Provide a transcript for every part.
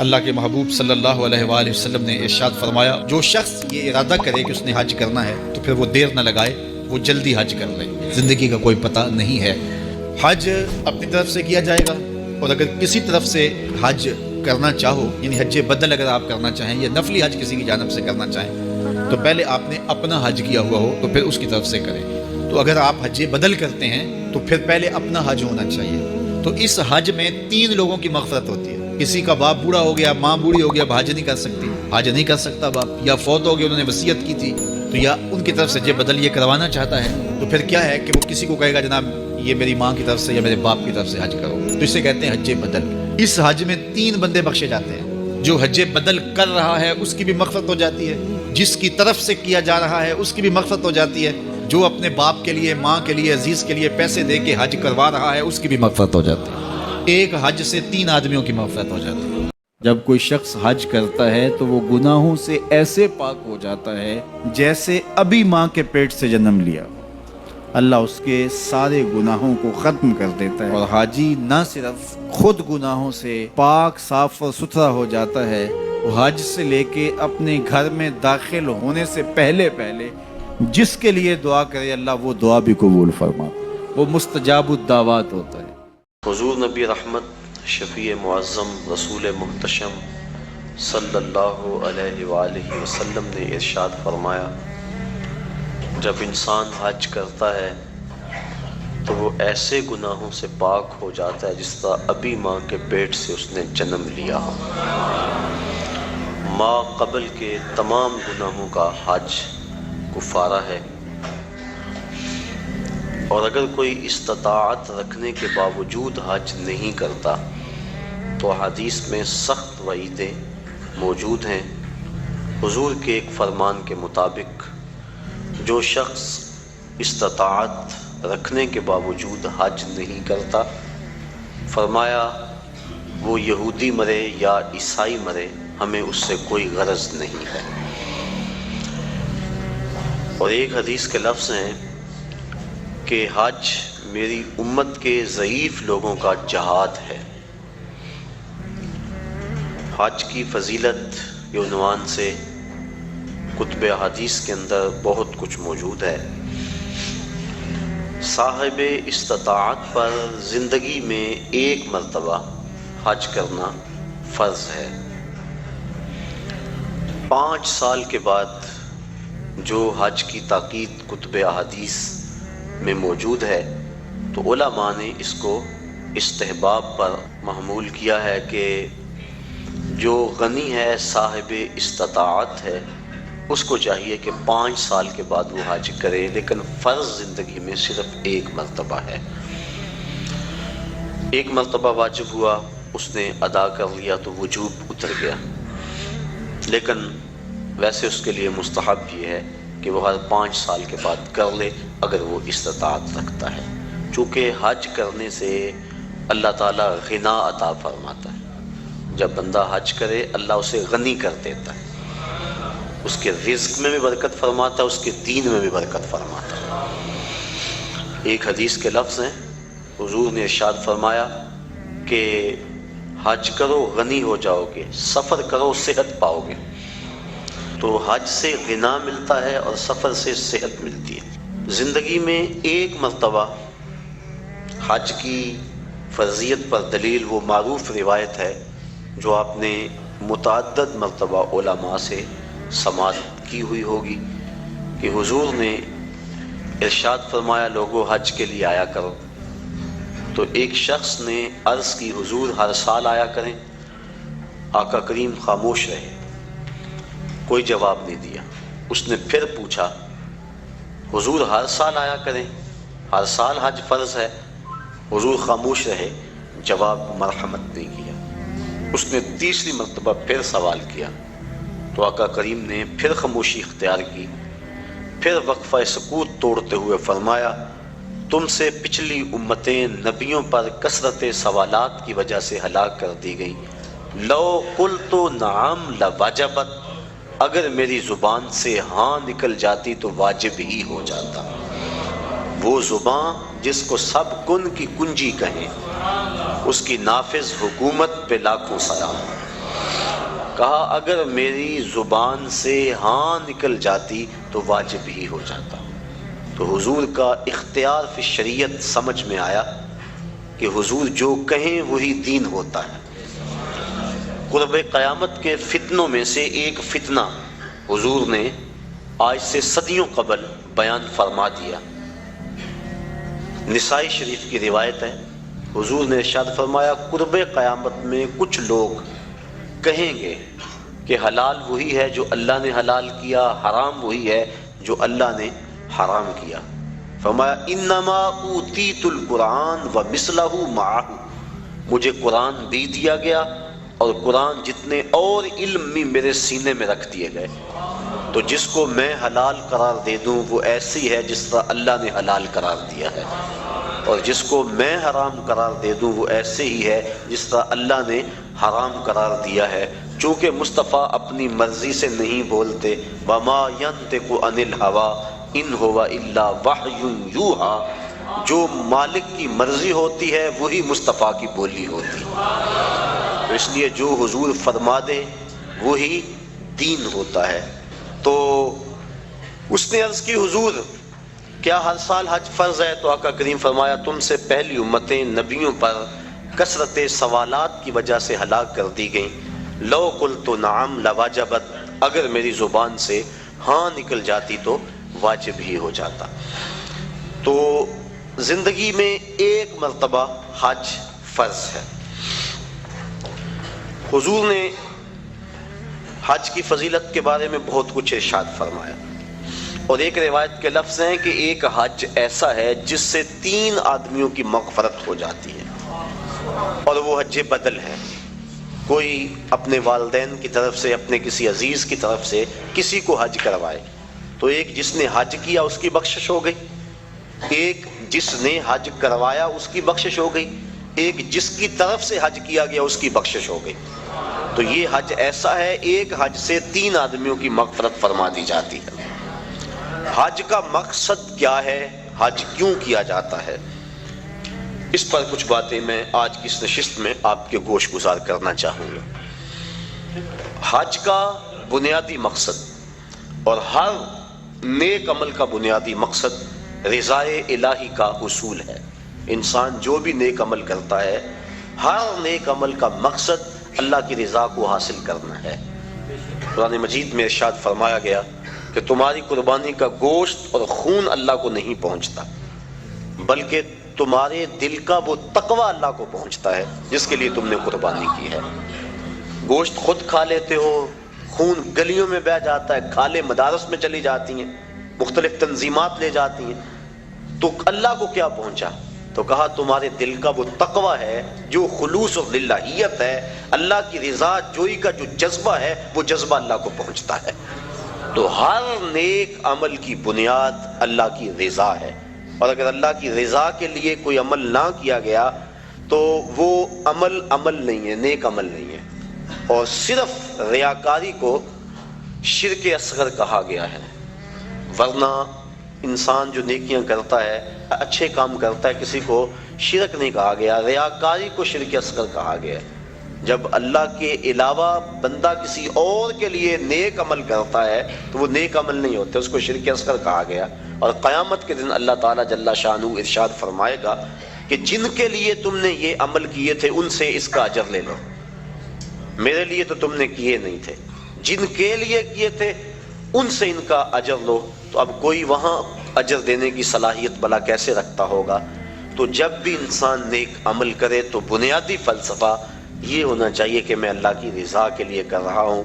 اللہ کے محبوب صلی اللہ علیہ وآلہ وسلم نے ارشاد فرمایا، جو شخص یہ ارادہ کرے کہ اس نے حج کرنا ہے تو پھر وہ دیر نہ لگائے، وہ جلدی حج کر لے۔ زندگی کا کوئی پتہ نہیں ہے، حج اپنی طرف سے کیا جائے گا، اور اگر کسی طرف سے حج کرنا چاہو، یعنی حج بدل اگر آپ کرنا چاہیں یا نفلی حج کسی کی جانب سے کرنا چاہیں، تو پہلے آپ نے اپنا حج کیا ہوا ہو تو پھر اس کی طرف سے کریں۔ تو اگر آپ حج بدل کرتے ہیں تو پھر پہلے اپنا حج ہونا چاہیے۔ تو اس حج میں 3 لوگوں کی مغفرت ہوتی ہے۔ کسی کا باپ بوڑھا ہو گیا، ماں بوڑھی ہو گیا، اب حج نہیں کر سکتی، حج نہیں کر سکتا باپ، یا فوت ہو گیا، انہوں نے وصیت کی تھی، تو یا ان کی طرف سے حج بدل یہ کروانا چاہتا ہے، تو پھر کیا ہے کہ وہ کسی کو کہے گا جناب یہ میری ماں کی طرف سے یا میرے باپ کی طرف سے حج کرو، تو اسے کہتے ہیں حج بدل۔ اس حج میں 3 بندے بخشے جاتے ہیں۔ جو حج بدل کر رہا ہے اس کی بھی مغفرت ہو جاتی ہے، جس کی طرف سے کیا جا رہا ہے اس کی بھی مغفرت ہو جاتی ہے، جو اپنے باپ کے لیے، ماں کے لیے، عزیز کے لیے پیسے دے کے حج کروا رہا ہے اس کی بھی مغفرت ہو جاتی ہے۔ ایک حج سے 3 آدمیوں کی مغفرت ہو جاتی ہے۔ جب کوئی شخص حج کرتا ہے تو وہ گناہوں سے ایسے پاک ہو جاتا ہے جیسے ابھی ماں کے پیٹ سے جنم لیا۔ اللہ اس کے سارے گناہوں کو ختم کر دیتا ہے، اور حاجی نہ صرف خود گناہوں سے پاک، صاف اور ستھرا ہو جاتا ہے، وہ حج سے لے کے اپنے گھر میں داخل ہونے سے پہلے جس کے لیے دعا کرے اللہ وہ دعا بھی قبول فرماتا ہے، وہ مستجاب الدعوات ہوتا ہے۔ حضور نبی رحمت، شفیع معظم، رسول محتشم صلی اللہ علیہ وآلہ وسلم نے ارشاد فرمایا، جب انسان حج کرتا ہے تو وہ ایسے گناہوں سے پاک ہو جاتا ہے جس طرح ابھی ماں کے پیٹ سے اس نے جنم لیا ہو۔ ماں قبل کے تمام گناہوں کا حج کفارہ ہے، اور اگر کوئی استطاعت رکھنے کے باوجود حج نہیں کرتا تو حدیث میں سخت وعیدیں موجود ہیں۔ حضور کے ایک فرمان کے مطابق جو شخص استطاعت رکھنے کے باوجود حج نہیں کرتا، فرمایا وہ یہودی مرے یا عیسائی مرے، ہمیں اس سے کوئی غرض نہیں ہے۔ اور ایک حدیث کے لفظ ہیں کہ حج میری امت کے ضعیف لوگوں کا جہاد ہے۔ حج کی فضیلت کے عنوان سے کتب حدیث کے اندر بہت کچھ موجود ہے۔ صاحب استطاعت پر زندگی میں 1 مرتبہ حج کرنا فرض ہے۔ 5 سال کے بعد جو حج کی تاکید کتب احادیث میں موجود ہے، تو علماء نے اس کو استحباب پر محمول کیا ہے کہ جو غنی ہے، صاحب استطاعت ہے، اس کو چاہیے کہ 5 سال کے بعد وہ حج کرے، لیکن فرض زندگی میں صرف 1 مرتبہ ہے۔ 1 مرتبہ واجب ہوا، اس نے ادا کر لیا تو وجوب اتر گیا، لیکن ویسے اس کے لیے مستحب یہ ہے کہ وہ ہر 5 سال کے بعد کر لے اگر وہ استطاعت رکھتا ہے، چونکہ حج کرنے سے اللہ تعالیٰ غنا عطا فرماتا ہے۔ جب بندہ حج کرے اللہ اسے غنی کر دیتا ہے، اس کے رزق میں بھی برکت فرماتا ہے، اس کے دین میں بھی برکت فرماتا ہے۔ ایک حدیث کے لفظ ہیں، حضور نے ارشاد فرمایا کہ حج کرو غنی ہو جاؤ گے، سفر کرو صحت پاؤ گے۔ تو حج سے غنا ملتا ہے اور سفر سے صحت ملتی ہے۔ زندگی میں 1 مرتبہ حج کی فرضیت پر دلیل وہ معروف روایت ہے جو آپ نے متعدد مرتبہ علماء سے سماعت کی ہوئی ہوگی، کہ حضور نے ارشاد فرمایا لوگوں حج کے لیے آیا کرو۔ تو ایک شخص نے عرض کی حضور ہر سال آیا کریں؟ آقا کریم خاموش رہے، کوئی جواب نہیں دیا۔ اس نے پھر پوچھا حضور ہر سال آیا کریں، ہر سال حج فرض ہے؟ حضور خاموش رہے، جواب مرحمت نہیں کیا۔ اس نے تیسری مرتبہ پھر سوال کیا تو آقا کریم نے پھر خاموشی اختیار کی، پھر وقفہ سکوت توڑتے ہوئے فرمایا تم سے پچھلی امتیں نبیوں پر کثرت سوالات کی وجہ سے ہلاک کر دی گئیں، لو قلت نعم لواجبت، اگر میری زبان سے ہاں نکل جاتی تو واجب ہی ہو جاتا۔ وہ زبان جس کو سب کن کی کنجی کہیں، اس کی نافذ حکومت پہ لاکھوں سلام۔ کہا اگر میری زبان سے ہاں نکل جاتی تو واجب ہی ہو جاتا۔ تو حضور کا اختیار فی شریعت سمجھ میں آیا کہ حضور جو کہیں وہی دین ہوتا ہے۔ قرب قیامت کے فتنوں میں سے ایک فتنہ حضور نے آج سے صدیوں قبل بیان فرما دیا۔ نسائی شریف کی روایت ہے، حضور نے ارشاد فرمایا قرب قیامت میں کچھ لوگ کہیں گے کہ حلال وہی ہے جو اللہ نے حلال کیا، حرام وہی ہے جو اللہ نے حرام کیا۔ فرمایا انما اوتیت القرآن ومثلہ معہ، مجھے قرآن بھی دیا گیا اور قرآن جتنے اور علم بھی میرے سینے میں رکھ دیے گئے۔ تو جس کو میں حلال قرار دے دوں وہ ایسی ہے جس طرح اللہ نے حلال قرار دیا ہے، اور جس کو میں حرام قرار دے دوں وہ ایسے ہی ہے جس طرح اللہ نے حرام قرار دیا ہے۔ چونکہ مصطفیٰ اپنی مرضی سے نہیں بولتے، وما ینطق عن الہوی ان ہوا الا وحی یوحی، جو مالک کی مرضی ہوتی ہے وہی مصطفیٰ کی بولی ہوتی ہے۔ تو اس لیے جو حضور فرما دے وہی دین ہوتا ہے۔ تو اس نے عرض کی حضور کیا ہر سال حج فرض ہے؟ تو آقا کریم فرمایا تم سے پہلی امتیں نبیوں پر کثرت سوالات کی وجہ سے ہلاک کر دی گئیں۔ لو قلت نعم لواجبت، اگر میری زبان سے ہاں نکل جاتی تو واجب ہی ہو جاتا۔ تو زندگی میں ایک مرتبہ حج فرض ہے۔ حضور نے حج کی فضیلت کے بارے میں بہت کچھ ارشاد فرمایا، اور ایک روایت کے لفظ ہیں کہ ایک حج ایسا ہے جس سے 3 آدمیوں کی مغفرت ہو جاتی ہے، اور وہ حج بدل ہے۔ کوئی اپنے والدین کی طرف سے، اپنے کسی عزیز کی طرف سے کسی کو حج کروائے تو ایک جس نے حج کیا اس کی بخشش ہو گئی، ایک جس نے حج کروایا اس کی بخشش ہو گئی، ایک جس کی طرف سے حج کیا گیا اس کی بخشش ہو گئی۔ تو یہ حج ایسا ہے، ایک حج سے 3 آدمیوں کی مغفرت فرما دی جاتی ہے۔ حج کا مقصد کیا ہے؟ حج کیوں کیا جاتا ہے؟ اس پر کچھ باتیں میں آج کی اس نشست میں آپ کے گوش گزار کرنا چاہوں گا۔ حج کا بنیادی مقصد اور ہر نیک عمل کا بنیادی مقصد رضائے الہی کا حصول ہے۔ انسان جو بھی نیک عمل کرتا ہے، ہر نیک عمل کا مقصد اللہ کی رضا کو حاصل کرنا ہے۔ قرآن مجید میں ارشاد فرمایا گیا کہ تمہاری قربانی کا گوشت اور خون اللہ کو نہیں پہنچتا، بلکہ تمہارے دل کا وہ تقوی اللہ کو پہنچتا ہے جس کے لیے تم نے قربانی کی ہے۔ گوشت خود کھا لیتے ہو، خون گلیوں میں بہہ جاتا ہے، کھالیں مدارس میں چلی جاتی ہیں، مختلف تنظیمات لے جاتی ہیں، تو اللہ کو کیا پہنچا؟ تو کہا تمہارے دل کا وہ تقوی ہے جو خلوص اور للہیت ہے، اللہ کی رضا جوئی کا جو جذبہ ہے وہ جذبہ اللہ کو پہنچتا ہے۔ تو ہر نیک عمل کی بنیاد اللہ کی رضا ہے، اور اگر اللہ کی رضا کے لیے کوئی عمل نہ کیا گیا تو وہ عمل نہیں ہے، نیک عمل نہیں ہے۔ اور صرف ریاکاری کو شرک اصغر کہا گیا ہے، ورنہ انسان جو نیکیاں کرتا ہے، اچھے کام کرتا ہے، کسی کو شرک نہیں کہا گیا، ریاکاری کو شرک اصغر کہا گیا ہے۔ جب اللہ کے علاوہ بندہ کسی اور کے لیے نیک عمل کرتا ہے تو وہ نیک عمل نہیں ہوتے، اس کو شرک اصغر کہا گیا۔ اور قیامت کے دن اللہ تعالیٰ جل شانہ ارشاد فرمائے گا کہ جن کے لیے تم نے یہ عمل کیے تھے ان سے اس کا اجر لے لو، میرے لیے تو تم نے کیے نہیں تھے، جن کے لیے کیے تھے ان سے ان کا اجر لو۔ تو اب کوئی وہاں اجر دینے کی صلاحیت بلا کیسے رکھتا ہوگا؟ تو جب بھی انسان نیک عمل کرے تو بنیادی فلسفہ یہ ہونا چاہیے کہ میں اللہ کی رضا کے لیے کر رہا ہوں۔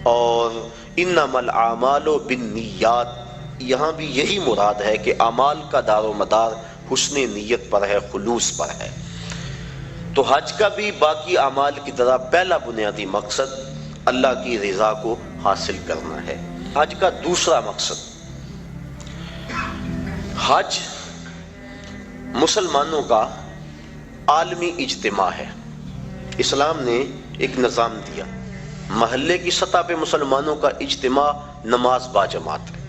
اور انما الاعمال بالنیات، یہاں بھی یہی مراد ہے کہ اعمال کا دار و مدار حسن نیت پر ہے، خلوص پر ہے۔ تو حج کا بھی باقی اعمال کی طرح پہلا بنیادی مقصد اللہ کی رضا کو حاصل کرنا ہے۔ حج کا دوسرا مقصد، حج مسلمانوں کا عالمی اجتماع ہے۔ اسلام نے ایک نظام دیا، محلے کی سطح پہ مسلمانوں کا اجتماع نماز با جماعت ہے،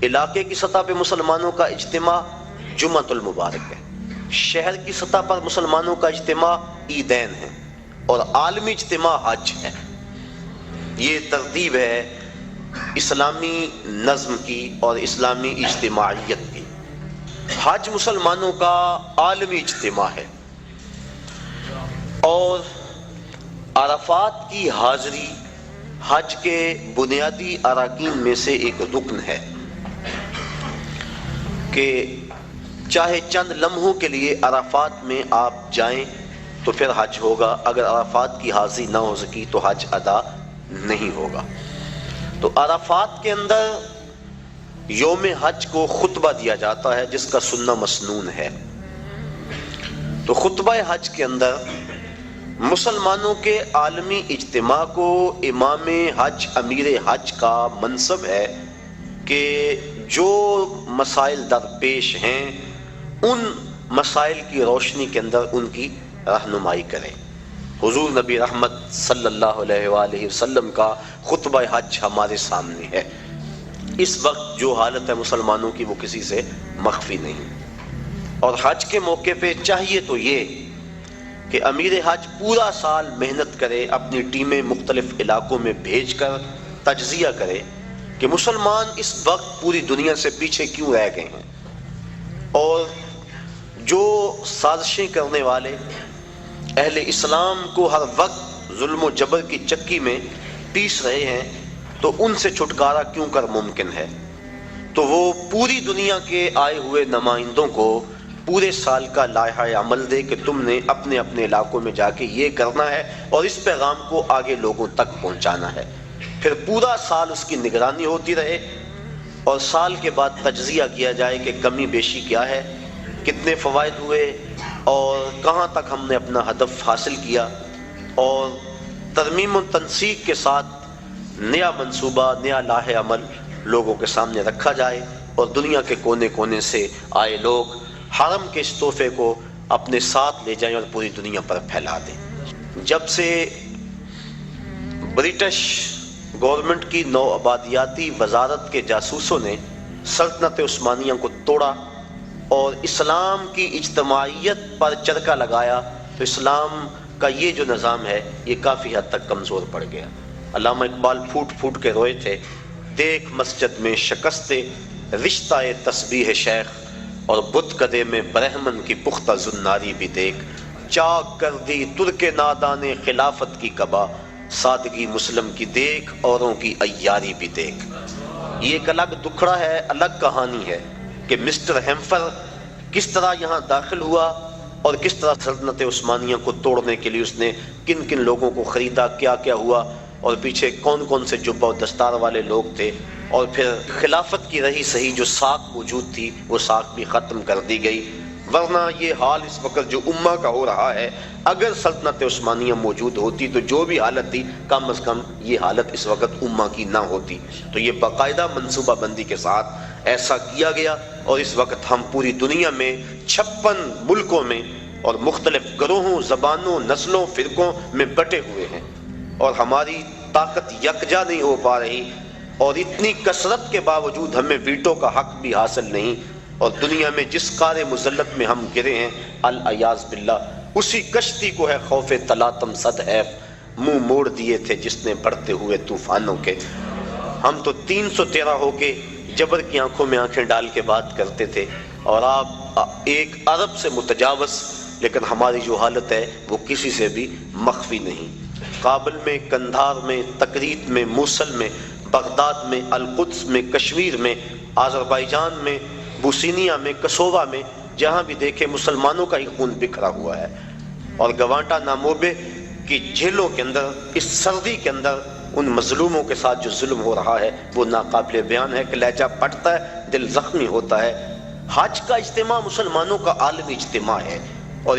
علاقے کی سطح پہ مسلمانوں کا اجتماع جمعۃ المبارک ہے، شہر کی سطح پر مسلمانوں کا اجتماع عیدین ہے، اور عالمی اجتماع حج ہے۔ یہ ترتیب ہے اسلامی نظم کی اور اسلامی اجتماعیت کی۔ حج مسلمانوں کا عالمی اجتماع ہے اور عرفات کی حاضری حج کے بنیادی اراکین میں سے ایک رکن ہے کہ چاہے چند لمحوں کے لیے عرفات میں آپ جائیں تو پھر حج ہوگا، اگر عرفات کی حاضری نہ ہو سکی تو حج ادا نہیں ہوگا۔ تو عرفات کے اندر یوم حج کو خطبہ دیا جاتا ہے جس کا سننا مسنون ہے۔ تو خطبہ حج کے اندر مسلمانوں کے عالمی اجتماع کو امام حج امیر حج کا منصب ہے کہ جو مسائل درپیش ہیں ان مسائل کی روشنی کے اندر ان کی رہنمائی کریں۔ حضور نبی رحمت صلی اللہ علیہ وآلہ وسلم کا خطبہ حج ہمارے سامنے ہے۔ اس وقت جو حالت ہے مسلمانوں کی وہ کسی سے مخفی نہیں، اور حج کے موقع پہ چاہیے تو یہ کہ امیر حج پورا سال محنت کرے، اپنی ٹیمیں مختلف علاقوں میں بھیج کر تجزیہ کرے کہ مسلمان اس وقت پوری دنیا سے پیچھے کیوں رہ گئے ہیں، اور جو سازشیں کرنے والے اہل اسلام کو ہر وقت ظلم و جبر کی چکی میں پیس رہے ہیں تو ان سے چھٹکارا کیوں کر ممکن ہے۔ تو وہ پوری دنیا کے آئے ہوئے نمائندوں کو پورے سال کا لائحہ عمل دے کہ تم نے اپنے اپنے علاقوں میں جا کے یہ کرنا ہے اور اس پیغام کو آگے لوگوں تک پہنچانا ہے۔ پھر پورا سال اس کی نگرانی ہوتی رہے اور سال کے بعد تجزیہ کیا جائے کہ کمی بیشی کیا ہے، کتنے فوائد ہوئے اور کہاں تک ہم نے اپنا ہدف حاصل کیا، اور ترمیم و تنسیق کے ساتھ نیا منصوبہ، نیا لائحہ عمل لوگوں کے سامنے رکھا جائے اور دنیا کے کونے کونے سے آئے لوگ حرم کے اس تحفے کو اپنے ساتھ لے جائیں اور پوری دنیا پر پھیلا دیں۔ جب سے برٹش گورنمنٹ کی نوآبادیاتی وزارت کے جاسوسوں نے سلطنت عثمانیہ کو توڑا اور اسلام کی اجتماعیت پر چرکا لگایا تو اسلام کا یہ جو نظام ہے یہ کافی حد تک کمزور پڑ گیا۔ علامہ اقبال پھوٹ پھوٹ کے روئے تھے، دیکھ مسجد میں شکست رشتہ تسبیح شیخ اور بت کدے میں برہمن کی پختہ زناری بھی دیکھ، چاک کر دی ترک نادان خلافت کی قبا، سادگی مسلم کی دیکھ اوروں کی عیاری بھی دیکھ۔ یہ ایک الگ دکھڑا ہے، الگ کہانی ہے کہ مسٹر ہیمفر کس طرح یہاں داخل ہوا اور کس طرح سلطنت عثمانیہ کو توڑنے کے لیے اس نے کن کن لوگوں کو خریدا، کیا کیا ہوا، اور پیچھے کون کون سے جبہ و دستار والے لوگ تھے، اور پھر خلافت کی رہی صحیح جو ساکھ موجود تھی وہ ساکھ بھی ختم کر دی گئی۔ ورنہ یہ حال اس وقت جو امہ کا ہو رہا ہے، اگر سلطنت عثمانیہ موجود ہوتی تو جو بھی حالت تھی کم از کم یہ حالت اس وقت امہ کی نہ ہوتی۔ تو یہ باقاعدہ منصوبہ بندی کے ساتھ ایسا کیا گیا، اور اس وقت ہم پوری دنیا میں 56 ملکوں میں اور مختلف گروہوں، زبانوں، نسلوں، فرقوں میں بٹے ہوئے ہیں، اور ہماری طاقت یکجا نہیں ہو پا رہی، اور اتنی کثرت کے باوجود ہمیں ویٹو کا حق بھی حاصل نہیں، اور دنیا میں جس کار مذلت میں ہم گرے ہیں العیاذ باللہ اسی کشتی کو ہے خوف تلاطم صد حیف منہ موڑ دیے تھے جس نے بڑھتے ہوئے طوفانوں کے۔ ہم تو 313 ہو کے جبر کی آنکھوں میں آنکھیں ڈال کے بات کرتے تھے، اور آپ 1 ارب سے متجاوز، لیکن ہماری جو حالت ہے وہ کسی سے بھی مخفی نہیں۔ کابل میں، کندھار میں، تکریت میں، موصل میں، بغداد میں، القدس میں، کشمیر میں، آذربائیجان میں، بوسینیا میں، کسووا میں، جہاں بھی دیکھے مسلمانوں کا ہی خون بکھرا ہوا ہے، اور گوانٹا ناموبے کی جیلوں کے اندر اس سردی کے اندر ان مظلوموں کے ساتھ جو ظلم ہو رہا ہے وہ ناقابل بیان ہے کہ لہجہ پھٹتا ہے، دل زخمی ہوتا ہے۔ حج کا اجتماع مسلمانوں کا عالمی اجتماع ہے، اور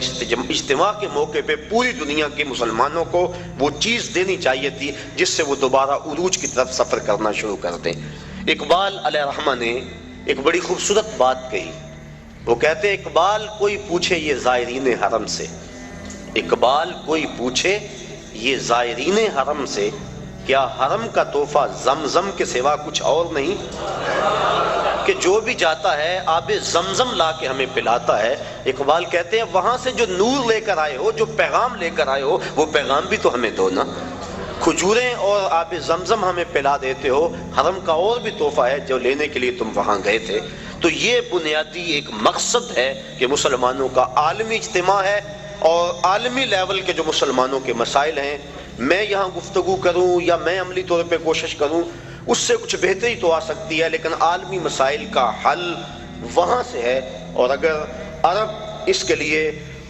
اجتماع کے موقع پہ پوری دنیا کے مسلمانوں کو وہ چیز دینی چاہیے تھی جس سے وہ دوبارہ عروج کی طرف سفر کرنا شروع کر دیں۔ اقبال علیہ رحمہ نے ایک بڑی خوبصورت بات کہی، وہ کہتے ہیں اقبال کوئی پوچھے یہ زائرین حرم سے، اقبال کوئی پوچھے یہ زائرین حرم سے، کیا حرم کا تحفہ زمزم کے سوا کچھ اور نہیں؟ کہ جو بھی جاتا ہے آب زمزم لا کے ہمیں پلاتا ہے۔ اقبال کہتے ہیں وہاں سے جو نور لے کر آئے ہو، جو پیغام لے کر آئے ہو، وہ پیغام بھی تو ہمیں دو نا۔ کھجوریں اور آب زمزم ہمیں پلا دیتے ہو، حرم کا اور بھی تحفہ ہے جو لینے کے لیے تم وہاں گئے تھے۔ تو یہ بنیادی ایک مقصد ہے کہ مسلمانوں کا عالمی اجتماع ہے، اور عالمی لیول کے جو مسلمانوں کے مسائل ہیں، میں یہاں گفتگو کروں یا میں عملی طور پہ کوشش کروں، اس سے کچھ بہتری تو آ سکتی ہے، لیکن عالمی مسائل کا حل وہاں سے ہے۔ اور اگر عرب اس کے لیے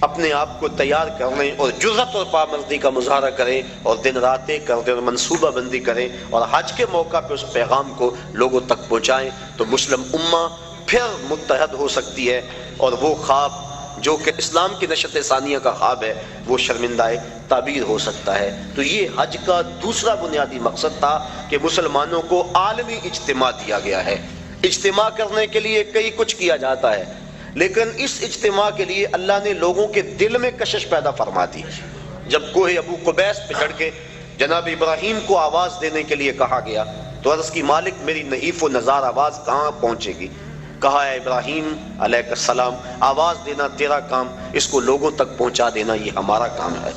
اپنے آپ کو تیار کر لیں اور جرأت اور پامردی کا مظاہرہ کریں اور دن رات ایک کر دیں اور منصوبہ بندی کریں اور حج کے موقع پہ اس پیغام کو لوگوں تک پہنچائیں، تو مسلم امہ پھر متحد ہو سکتی ہے، اور وہ خواب جو کہ اسلام کی نشت ثانیہ کا خواب ہے وہ شرمندہ تعبیر ہو سکتا ہے۔ تو یہ حج کا دوسرا بنیادی مقصد تھا کہ مسلمانوں کو عالمی اجتماع دیا گیا ہے۔ اجتماع کرنے کے لیے کئی کچھ کیا جاتا ہے، لیکن اس اجتماع کے لیے اللہ نے لوگوں کے دل میں کشش پیدا فرما دی۔ جب کوہ ابو قبیس پہ چڑھ کے جناب ابراہیم کو آواز دینے کے لیے کہا گیا تو عرض کی مالک میری نحیف و نزار آواز کہاں پہنچے گی؟ کہا ہے ابراہیم علیہ السلام آواز دینا تیرا کام، اس کو لوگوں تک پہنچا دینا یہ ہمارا کام ہے۔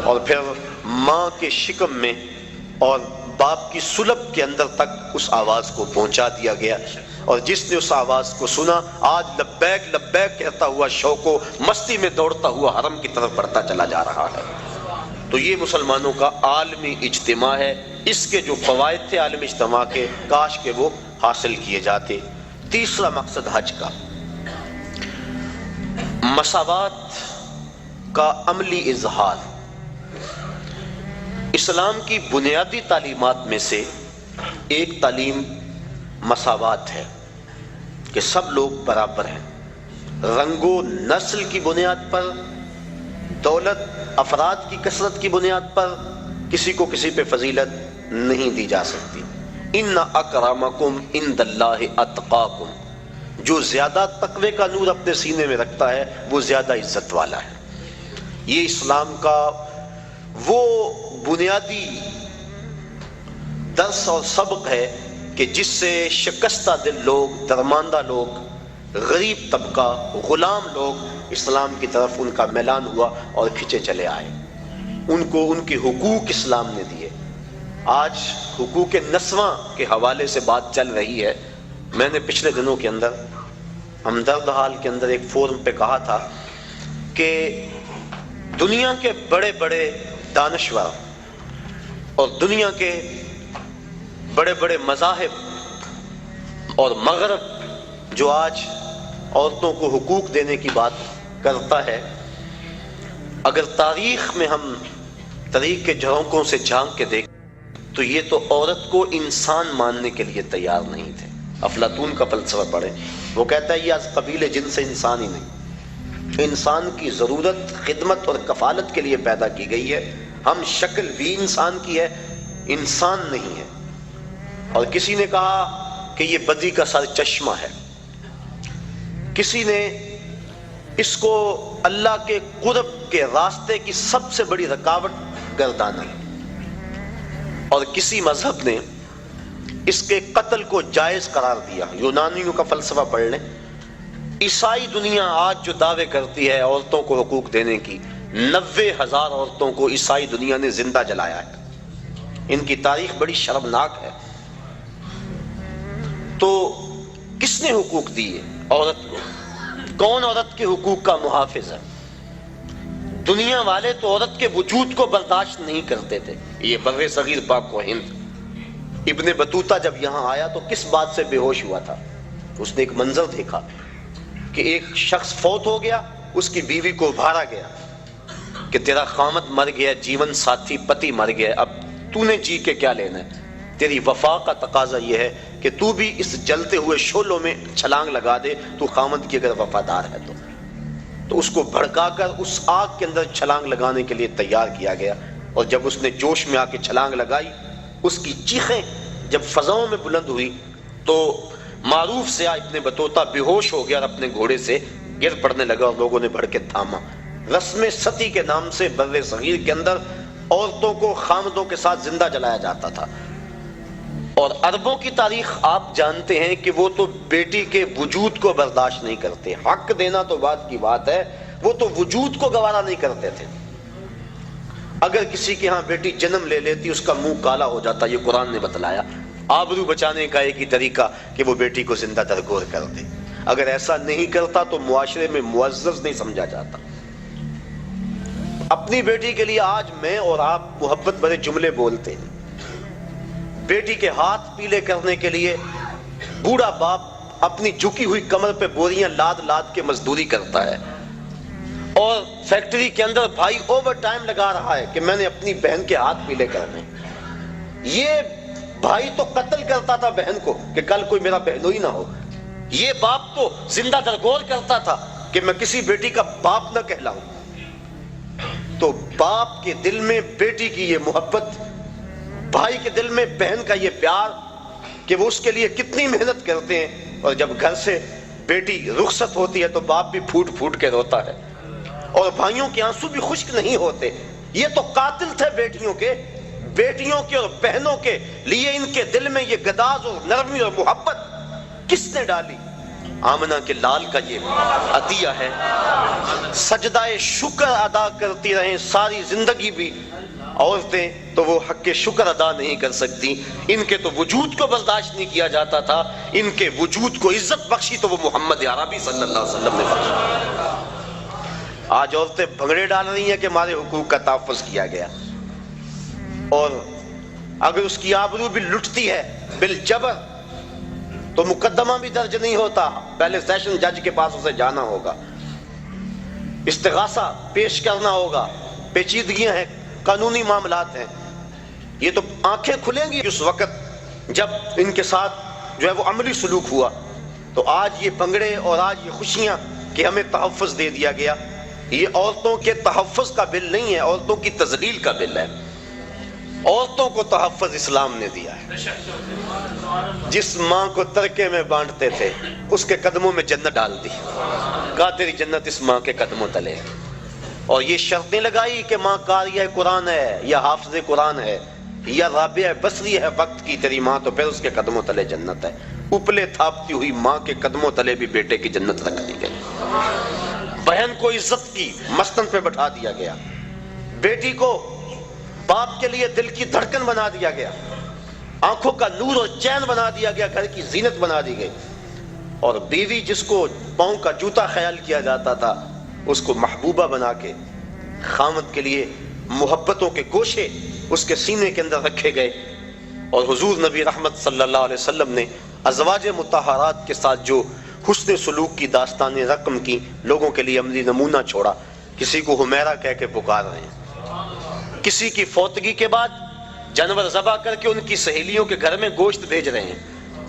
اور پھر ماں کے شکم میں اور باپ کی صلب کے اندر تک اس آواز کو پہنچا دیا گیا، اور جس نے اس آواز کو سنا آج لبیک لبیک کہتا ہوا شوق و مستی میں دوڑتا ہوا حرم کی طرف بڑھتا چلا جا رہا ہے۔ تو یہ مسلمانوں کا عالمی اجتماع ہے، اس کے جو فوائد تھے عالمی اجتماع کے کاش کہ وہ حاصل کیے جاتے۔ تیسرا مقصد حج کا مساوات کا عملی اظہار۔ اسلام کی بنیادی تعلیمات میں سے ایک تعلیم مساوات ہے کہ سب لوگ برابر ہیں، رنگ و نسل کی بنیاد پر، دولت افراد کی کثرت کی بنیاد پر کسی کو کسی پہ فضیلت نہیں دی جا سکتی۔ ان اکرمکم عند اللہ اتقاکم، جو زیادہ تقوی کا نور اپنے سینے میں رکھتا ہے وہ زیادہ عزت والا ہے۔ یہ اسلام کا وہ بنیادی درس اور سبق ہے کہ جس سے شکستہ دل لوگ، درماندہ لوگ، غریب طبقہ، غلام لوگ اسلام کی طرف ان کا میلان ہوا اور کھچے چلے آئے، ان کو ان کے حقوق اسلام نے دیے۔ آج حقوق نسواں کے حوالے سے بات چل رہی ہے۔ میں نے پچھلے دنوں کے اندر ہمدرد حال کے اندر ایک فورم پہ کہا تھا کہ دنیا کے بڑے بڑے دانشور اور دنیا کے بڑے بڑے مذاہب اور مغرب جو آج عورتوں کو حقوق دینے کی بات کرتا ہے، اگر تاریخ میں ہم تاریخ کے جھونکوں سے جھانک کے دیکھیں تو یہ تو عورت کو انسان ماننے کے لیے تیار نہیں تھے۔ افلاطون کا فلسفہ پڑھیں، وہ کہتا ہے یہ از قبیل جن سے انسان ہی نہیں، انسان کی ضرورت خدمت اور کفالت کے لیے پیدا کی گئی ہے، ہم شکل بھی انسان کی ہے، انسان نہیں ہے۔ اور کسی نے کہا کہ یہ بدی کا سر چشمہ ہے، کسی نے اس کو اللہ کے قرب کے راستے کی سب سے بڑی رکاوٹ گردانا، اور کسی مذہب نے اس کے قتل کو جائز قرار دیا۔ یونانیوں کا فلسفہ پڑھ لیں، عیسائی دنیا آج جو دعوے کرتی ہے عورتوں کو حقوق دینے کی، 90,000 عورتوں کو عیسائی دنیا نے زندہ جلایا ہے۔ ان کی تاریخ بڑی شرمناک ہے۔ تو کس نے حقوق دیے عورت کو؟ کون عورت کے حقوق کا محافظ ہے؟ دنیا والے تو عورت کے وجود کو برداشت نہیں کرتے تھے۔ یہ بر صغیر پاک و ہند، ابن بطوطہ جب یہاں آیا تو کس بات سے بے ہوش ہوا تھا؟ اس نے ایک منظر دیکھا کہ ایک شخص فوت ہو گیا، اس کی بیوی کو ابھارا گیا کہ تیرا خامد مر گیا، جیون ساتھی پتی مر گیا، اب تو نے جی کے کیا لینا ہے؟ تیری وفا کا تقاضا یہ ہے کہ تو بھی اس جلتے ہوئے شعلوں میں چھلانگ لگا دے، تو خامد کی اگر وفادار ہے تو اس کو بھڑکا کر اس آگ کے اندر چھلانگ لگانے کے لیے تیار کیا گیا۔ اور جب اس نے جوش میں آ کے چھلانگ لگائی، اس کی چیخیں جب فضاؤں میں بلند ہوئی تو معروف سے ابن بطوطہ بے ہوش ہو گیا اور اپنے گھوڑے سے گر پڑنے لگا، اور لوگوں نے بڑھ کے تھاما۔ رسم ستی کے نام سے بر صغیر کے اندر عورتوں کو خامدوں کے ساتھ زندہ جلایا جاتا تھا۔ اور عربوں کی تاریخ آپ جانتے ہیں کہ وہ تو بیٹی کے وجود کو برداشت نہیں کرتے، حق دینا تو بات کی بات ہے، وہ تو وجود کو گوارا نہیں کرتے تھے۔ اگر کسی کے ہاں بیٹی جنم لے لیتی اس کا منہ کالا ہو جاتا، یہ قرآن نے بتلایا۔ آبرو بچانے کا ایک ہی طریقہ کہ وہ بیٹی کو زندہ درگور کر دے، اگر ایسا نہیں کرتا تو معاشرے میں معزز نہیں سمجھا جاتا۔ اپنی بیٹی کے لیے آج میں اور آپ محبت بھرے جملے بولتے ہیں، بیٹی کے ہاتھ پیلے کرنے کے لیے بوڑھا باپ اپنی جھکی ہوئی کمر پہ بوریاں لاد لاد کے مزدوری کرتا ہے، اور فیکٹری کے اندر بھائی اوور ٹائم لگا رہا ہے کہ میں نے اپنی بہن کے ہاتھ پیلے کرنے۔ یہ بھائی تو قتل کرتا تھا بہن کو کہ کل کوئی میرا بہنوئی نہ ہو، یہ باپ تو زندہ درگور کرتا تھا کہ میں کسی بیٹی کا باپ نہ کہلاؤں۔ تو باپ کے دل میں بیٹی کی یہ محبت، بھائی کے دل میں بہن کا یہ پیار کہ وہ اس کے لیے کتنی محنت کرتے ہیں، اور جب گھر سے بیٹی رخصت ہوتی ہے تو باپ بھی پھوٹ پھوٹ کے روتا ہے، اور بھائیوں کے آنسو بھی خشک نہیں ہوتے۔ یہ تو قاتل تھے بیٹیوں کے اور بہنوں کے لیے، ان کے دل میں یہ گداز اور نرمی اور محبت کس نے ڈالی؟ آمنہ کے لال کا یہ عطیہ ہے۔ سجدہ شکر ادا کرتی رہیں ساری زندگی بھی عورتیں، تو وہ حق شکر ادا نہیں کر سکتی۔ ان کے تو وجود کو برداشت نہیں کیا جاتا تھا، ان کے وجود کو عزت بخشی تو وہ محمد عربی صلی اللہ علیہ وسلم نے بخشی۔ آج عورتیں بھنگڑے ڈال رہی ہیں کہ ہمارے حقوق کا تحفظ کیا گیا، اور اگر اس کی آبرو بھی لٹتی ہے بالجبر تو مقدمہ بھی درج نہیں ہوتا، پہلے سیشن جج کے پاس اسے جانا ہوگا، استغاثہ پیش کرنا ہوگا، پیچیدگیاں ہیں، قانونی معاملات ہیں۔ یہ تو آنکھیں کھلیں گی اس وقت جب ان کے ساتھ جو ہے وہ عملی سلوک ہوا۔ تو آج یہ بنگڑے اور آج یہ خوشیاں کہ ہمیں تحفظ دے دیا گیا، یہ عورتوں کے تحفظ کا بل نہیں ہے، عورتوں کی تذلیل کا بل ہے۔ عورتوں کو تحفظ اسلام نے دیا ہے۔ جس ماں کو ترکے میں بانٹتے تھے اس کے قدموں میں جنت ڈال دی، کہا تیری جنت اس ماں کے قدموں تلے، اور یہ شرطیں لگائی کہ ماں قاریہ قرآن ہے یا حافظ قرآن ہے یا رابعہ بصری ہے وقت کی تیری ماں، تو پھر اس کے قدموں تلے جنت ہے۔ اپلے تھاپتی ہوئی ماں کے قدموں تلے بھی بیٹے کی جنت رکھ دی گئی۔ بہن کو عزت کی مستن پہ بٹھا دیا گیا، بیٹی کو باپ کے لیے دل کی دھڑکن بنا دیا گیا، آنکھوں کا نور اور چین بنا دیا گیا، گھر کی زینت بنا دی گئی، اور بیوی جس کو پاؤں کا جوتا خیال کیا جاتا تھا اس کو محبوبہ بنا کے خامد کے لیے محبتوں کے گوشے اس کے سینے کے اندر رکھے گئے۔ اور حضور نبی رحمت صلی اللہ علیہ وسلم نے ازواج مطہرات کے ساتھ جو حسن سلوک کی داستانیں رقم کی، لوگوں کے لیے عملی نمونہ چھوڑا۔ کسی کو حمیرہ کہہ کے پکار رہے ہیں، کسی کی فوتگی کے بعد جانور ذبح کر کے ان کی سہیلیوں کے گھر میں گوشت بھیج رہے ہیں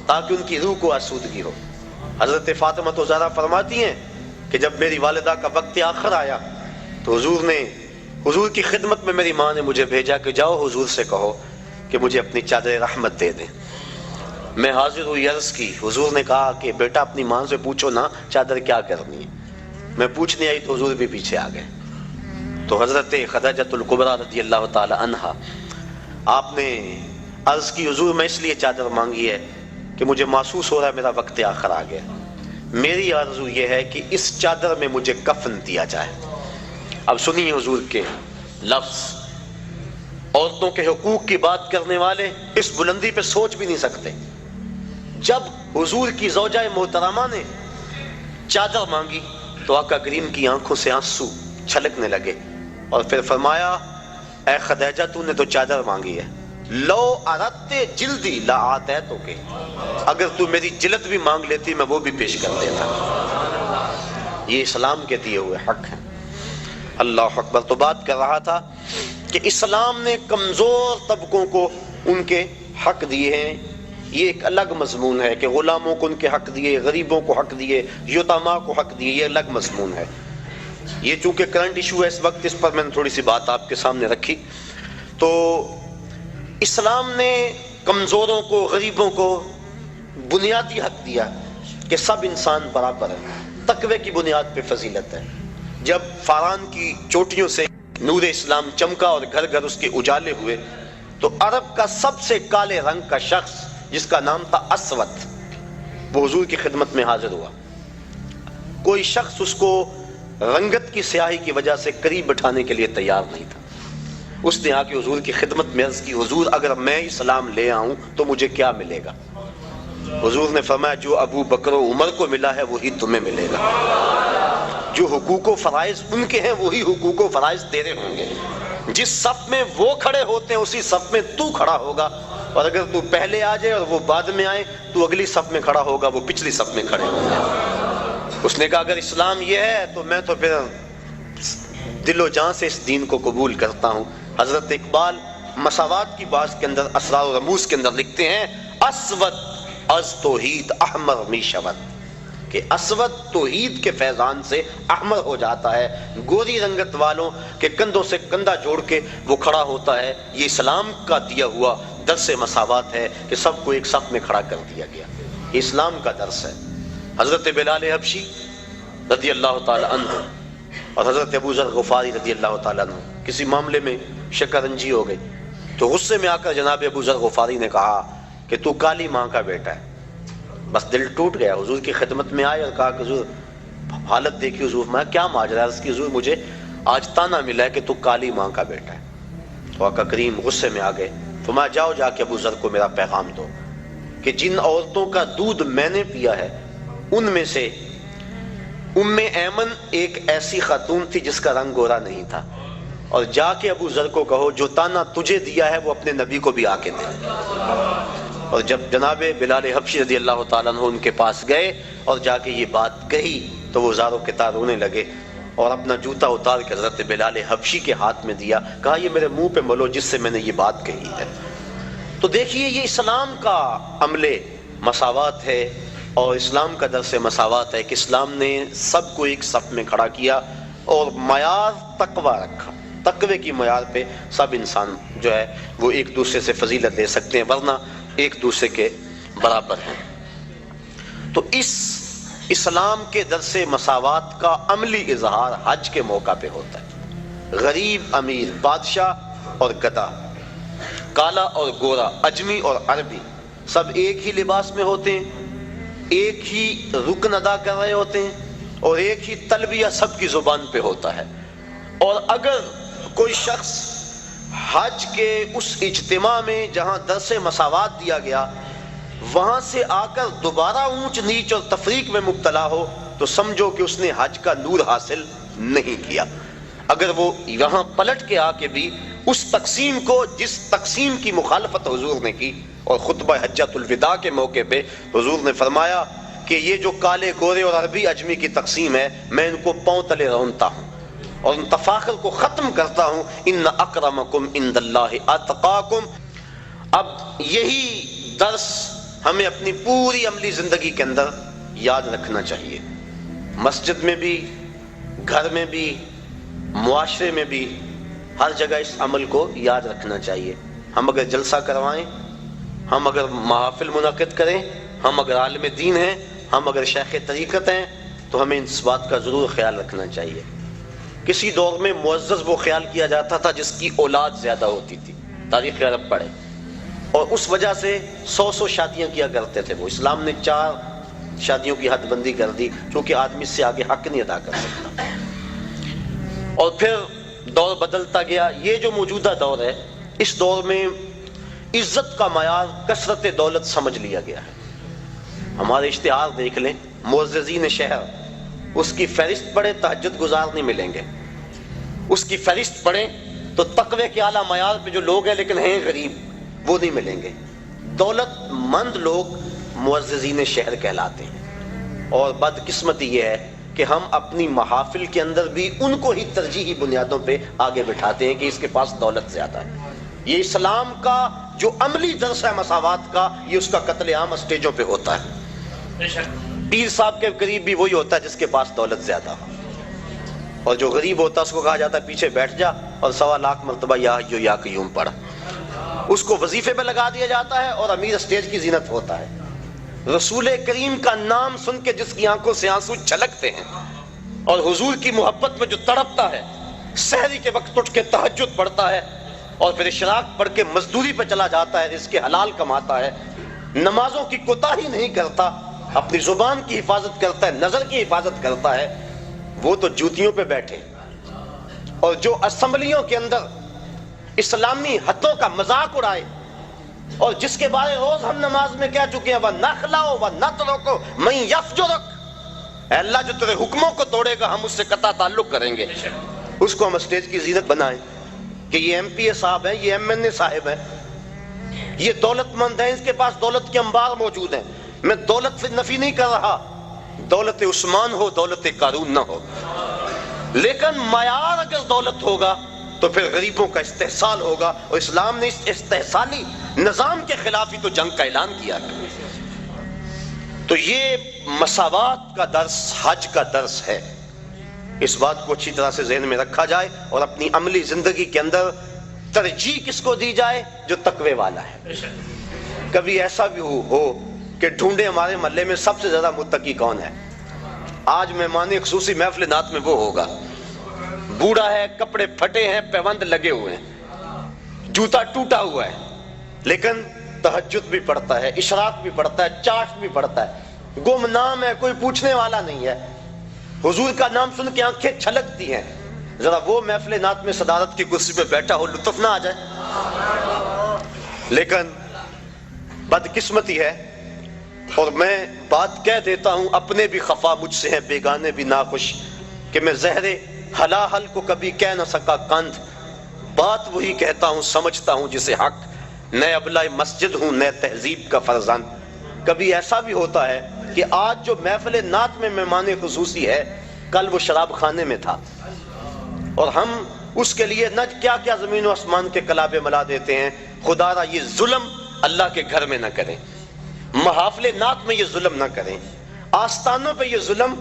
تاکہ ان کی روح کو آسودگی ہو۔ حضرت فاطمہ تو زہرا فرماتی ہیں کہ جب میری والدہ کا وقت آخر آیا تو حضور کی خدمت میں میری ماں نے مجھے بھیجا کہ جاؤ حضور سے کہو کہ مجھے اپنی چادر رحمت دے دیں۔ میں حاضر ہوئی، عرض کی، حضور نے کہا کہ بیٹا اپنی ماں سے پوچھو نا چادر کیا کرنی ہے۔ میں پوچھنے آئی تو حضور بھی پیچھے آ گئے۔ تو حضرت خدیجۃ الکبریٰ رضی اللہ تعالی عنہا آپ نے عرض کی، حضور میں اس لیے چادر مانگی ہے کہ مجھے محسوس ہو رہا ہے میرا وقت آخر آ گیا، میری آرزو یہ ہے کہ اس چادر میں مجھے کفن دیا جائے۔ اب سنیے حضور کے لفظ، عورتوں کے حقوق کی بات کرنے والے اس بلندی پہ سوچ بھی نہیں سکتے۔ جب حضور کی زوجہ محترمہ نے چادر مانگی تو آقا کریم کی آنکھوں سے آنسو چھلکنے لگے، اور پھر فرمایا، اے خدیجہ تو نے تو چادر مانگی ہے، لو اردت جلدی لا آتیتک، اگر تو میری جلد بھی مانگ لیتی میں وہ بھی پیش کر دیتا۔ یہ اسلام کے دیے ہوئے حق ہیں۔ اللہ اکبر۔ تو بات کر رہا تھا کہ اسلام نے کمزور طبقوں کو ان کے حق دیے ہیں، یہ ایک الگ مضمون ہے کہ غلاموں کو ان کے حق دیے، غریبوں کو حق دیے، یتیماں کو حق دیے، یہ الگ مضمون ہے۔ یہ چونکہ کرنٹ ایشو ہے اس وقت، اس پر میں نے تھوڑی سی بات آپ کے سامنے رکھی۔ تو اسلام نے کمزوروں کو، غریبوں کو بنیادی حق دیا کہ سب انسان برابر ہیں، تقوی کی بنیاد پہ فضیلت ہے۔ جب فاران کی چوٹیوں سے نور اسلام چمکا اور گھر گھر اس کے اجالے ہوئے تو عرب کا سب سے کالے رنگ کا شخص جس کا نام تھا اسود، وہ حضور کی خدمت میں حاضر ہوا۔ کوئی شخص اس کو رنگت کی سیاہی کی وجہ سے قریب بٹھانے کے لیے تیار نہیں تھا۔ اس نے آ کے حضور کی خدمت میں عرض کی حضور اگر میں اسلام لے آؤں تو مجھے کیا ملے گا؟ حضور نے فرمایا جو ابو بکر و عمر کو ملا ہے وہی تمہیں ملے گا، جو حقوق و فرائض ان کے ہیں وہی حقوق و فرائض تیرے ہوں گے، جس صف میں وہ کھڑے ہوتے ہیں اسی صف میں تو کھڑا ہوگا، اور اگر تو پہلے آ جائے اور وہ بعد میں آئے تو اگلی صف میں کھڑا ہوگا، وہ پچھلی صف میں کھڑے ہوں گے۔ اس نے کہا اگر اسلام یہ ہے تو میں تو پھر دل و جان سے اس دین کو قبول کرتا ہوں۔ حضرت اقبال مساوات کی بات کے اندر اسرار و رموز کے اندر لکھتے ہیں اسود از توحید احمر می شود، کہ اسود توحید کے فیضان سے احمر ہو جاتا ہے، گوری رنگت والوں کے کندھوں سے کندھا جوڑ کے وہ کھڑا ہوتا ہے۔ یہ اسلام کا دیا ہوا درس مساوات ہے کہ سب کو ایک صف میں کھڑا کر دیا گیا، یہ اسلام کا درس ہے۔ حضرت بلال حبشی رضی اللہ تعالی عنہ اور حضرت ابو ذر غفاری رضی اللہ تعالیٰ عنہ کسی معاملے میں شکنجی ہو گئی تو غصے میں آ کر جناب ابو ذر غفاری نے کہا کہ تو کالی ماں کا بیٹا ہے۔ بس دل ٹوٹ گیا، حضور کی خدمت میں آئے اور کہا کہ حضور حالت دیکھی، حضور میں کیا ماجرا ہے؟ اس کی حضور مجھے آج تانا ملا ہے کہ تو کالی ماں کا بیٹا ہے۔ تو آقا کریم غصے میں آ گئے، فرمایا جاؤ جا کے ابو ذر کو میرا پیغام دو کہ جن عورتوں کا دودھ میں نے پیا ہے ان میں سے ام ایمن ایک ایسی خاتون تھی جس کا رنگ گورا نہیں تھا، اور جا کے ابو ذر کو کہو جو تانا تجھے دیا ہے وہ اپنے نبی کو بھی آ کے دے۔ اور جب جناب بلال حبشی رضی اللہ تعالیٰ عنہ ان کے پاس گئے اور جا کے یہ بات کہی تو وہ زاروں کے تار رونے لگے اور اپنا جوتا اتار کے حضرت بلال حبشی کے ہاتھ میں دیا، کہا یہ میرے منہ پہ ملو جس سے میں نے یہ بات کہی ہے۔ تو دیکھیے یہ اسلام کا عمل مساوات ہے اور اسلام کا درس مساوات ہے کہ اسلام نے سب کو ایک صف میں کھڑا کیا اور معیار تقوی رکھا، تقوی کی معیار پہ سب انسان جو ہے وہ ایک دوسرے سے فضیلت لے سکتے ہیں، ورنہ ایک دوسرے کے برابر ہیں۔ تو اس اسلام کے درس مساوات کا عملی اظہار حج کے موقع پہ ہوتا ہے۔ غریب امیر، بادشاہ اور گدھا، کالا اور گورا، اجمی اور عربی سب ایک ہی لباس میں ہوتے ہیں، ایک ہی رکن ادا کر رہے ہوتے ہیں اور ایک ہی تلبیہ سب کی زبان پہ ہوتا ہے۔ اور اگر کوئی شخص حج کے اس اجتماع میں جہاں درس مساوات دیا گیا وہاں سے آ کر دوبارہ اونچ نیچ اور تفریق میں مبتلا ہو تو سمجھو کہ اس نے حج کا نور حاصل نہیں کیا۔ اگر وہ یہاں پلٹ کے آ کے بھی اس تقسیم کو، جس تقسیم کی مخالفت حضور نے کی، اور خطبہ حجۃ الوداع کے موقع پہ حضور نے فرمایا کہ یہ جو کالے گورے اور عربی اجمی کی تقسیم ہے میں ان کو پاؤں تلے رونتا ہوں اور ان تفاخر کو ختم کرتا ہوں، ان اکرمکم عند اللہ اتقاکم۔ اب یہی درس ہمیں اپنی پوری عملی زندگی کے اندر یاد رکھنا چاہیے، مسجد میں بھی، گھر میں بھی، معاشرے میں بھی، ہر جگہ اس عمل کو یاد رکھنا چاہیے۔ ہم اگر جلسہ کروائیں، ہم اگر محافل منعقد کریں، ہم اگر عالم دین ہیں، ہم اگر شیخ طریقت ہیں تو ہمیں اس بات کا ضرور خیال رکھنا چاہیے۔ کسی دور میں معزز وہ خیال کیا جاتا تھا جس کی اولاد زیادہ ہوتی تھی، تاریخ عرب پڑھے، اور اس وجہ سے 100 شادیاں کیا کرتے تھے وہ۔ اسلام نے 4 شادیوں کی حد بندی کر دی چونکہ آدمی سے آگے حق نہیں ادا کر سکتا، اور پھر دور بدلتا گیا۔ یہ جو موجودہ دور ہے اس دور میں عزت کا معیار کثرت دولت سمجھ لیا گیا ہے۔ ہمارے اشتہار دیکھ لیں، معززین شہر، اس کی فہرست پڑھے تہجد گزار نہیں ملیں گے، اس کی فہرست پڑھیں تو تقوی کے اعلیٰ معیار پہ جو لوگ ہیں لیکن ہیں غریب وہ نہیں ملیں گے۔ دولت مند لوگ معززین شہر کہلاتے ہیں، اور بدقسمتی یہ ہے کہ ہم اپنی محافل کے اندر بھی ان کو ہی ترجیحی بنیادوں پہ آگے بٹھاتے ہیں کہ اس کے پاس دولت زیادہ ہے۔ یہ اسلام کا جو عملی درس ہے مساوات کا، یہ اس کا قتل عام اسٹیجوں پہ ہوتا ہے۔ پیر صاحب کے قریب بھی وہی ہوتا ہے جس کے پاس دولت زیادہ ہو، اور جو غریب ہوتا ہے اس کو کہا جاتا ہے پیچھے بیٹھ جا اور 1.25 لاکھ مرتبہ یا حی یا قیوم پڑھ، اس کو وظیفے پہ لگا دیا جاتا ہے اور امیر اسٹیج کی زینت ہوتا ہے۔ رسول کریم کا نام سن کے جس کی آنکھوں سے آنسو چھلکتے ہیں اور حضور کی محبت میں جو تڑپتا ہے، سحری کے وقت اٹھ کے تہجد پڑھتا ہے اور پھر اشراق پڑھ کے مزدوری پہ چلا جاتا ہے، رزق حلال کماتا ہے، نمازوں کی کوتاہی نہیں کرتا، اپنی زبان کی حفاظت کرتا ہے، نظر کی حفاظت کرتا ہے، وہ تو جوتیوں پہ بیٹھے۔ اور جو اسمبلیوں کے اندر اسلامی حدوں کا مذاق اڑائے، اور جس کے بارے روز ہم نماز میں کہہ چکے ہیں وَنَخْلَعُ وَنَتْرُكُ مَن يَفْجُرُكَ، اے اللہ جو تیرے حکموں کو توڑے گا ہم اس سے قطع تعلق کریں گے، اس کو ہم اسٹیج کی زینت بنائیں کہ یہ ایم پی اے صاحب ہیں، یہ ایم این اے صاحب ہیں، یہ دولت مند ہیں، اس کے پاس دولت کے انبار موجود ہیں۔ میں دولت سے نفی نہیں کر رہا، دولت عثمان ہو، دولت قارون نہ ہو، لیکن معیار اگر دولت ہوگا تو پھر غریبوں کا استحصال ہوگا، اور اسلام نے اس استحصالی نظام کے خلاف ہی تو جنگ کا اعلان کیا۔ تو یہ مساوات کا درس حج کا درس ہے، اس بات کو اچھی طرح سے ذہن میں رکھا جائے، اور اپنی عملی زندگی کے اندر ترجیح کس کو دی جائے؟ جو تقوی والا ہے۔ کبھی ایسا بھی ہو کہ ڈھونڈے ہمارے محلے میں سب سے زیادہ متقی کون ہے، آج مہمان خصوصی محفل نعت میں وہ ہوگا، بوڑھا ہے، کپڑے پھٹے ہیں، پیوند لگے ہوئے ہیں، جوتا ٹوٹا ہوا ہے، لیکن تہجد بھی پڑھتا ہے، اشراق بھی پڑھتا ہے، چاشت بھی پڑھتا ہے، گمنام ہے، کوئی پوچھنے والا نہیں ہے، حضور کا نام سن کے آنکھیں چھلکتی ہیں۔ ذرا وہ محفل نعت میں صدارت کی کرسی پہ بیٹھا ہو، لطف نہ آ جائے؟ لیکن بدقسمتی ہے، اور میں بات کہہ دیتا ہوں، اپنے بھی خفا مجھ سے ہیں، بیگانے بھی ناخوش، کہ میں زہر حلاحل کو کبھی کہہ نہ سکا کندھ، بات وہی کہتا ہوں سمجھتا ہوں جسے حق، نئے ابلہ مسجد ہوں، نئے تہذیب کا فرزند۔ کبھی ایسا بھی ہوتا ہے کہ آج جو محفل نعت میں مہمان خصوصی ہے، کل وہ شراب خانے میں تھا، اور ہم اس کے لیے نہ کیا کیا زمین و آسمان کے کلابے ملا دیتے ہیں۔ خدا را یہ ظلم اللہ کے گھر میں نہ کریں، محافل نعت میں یہ ظلم نہ کریں، آستانوں پہ یہ ظلم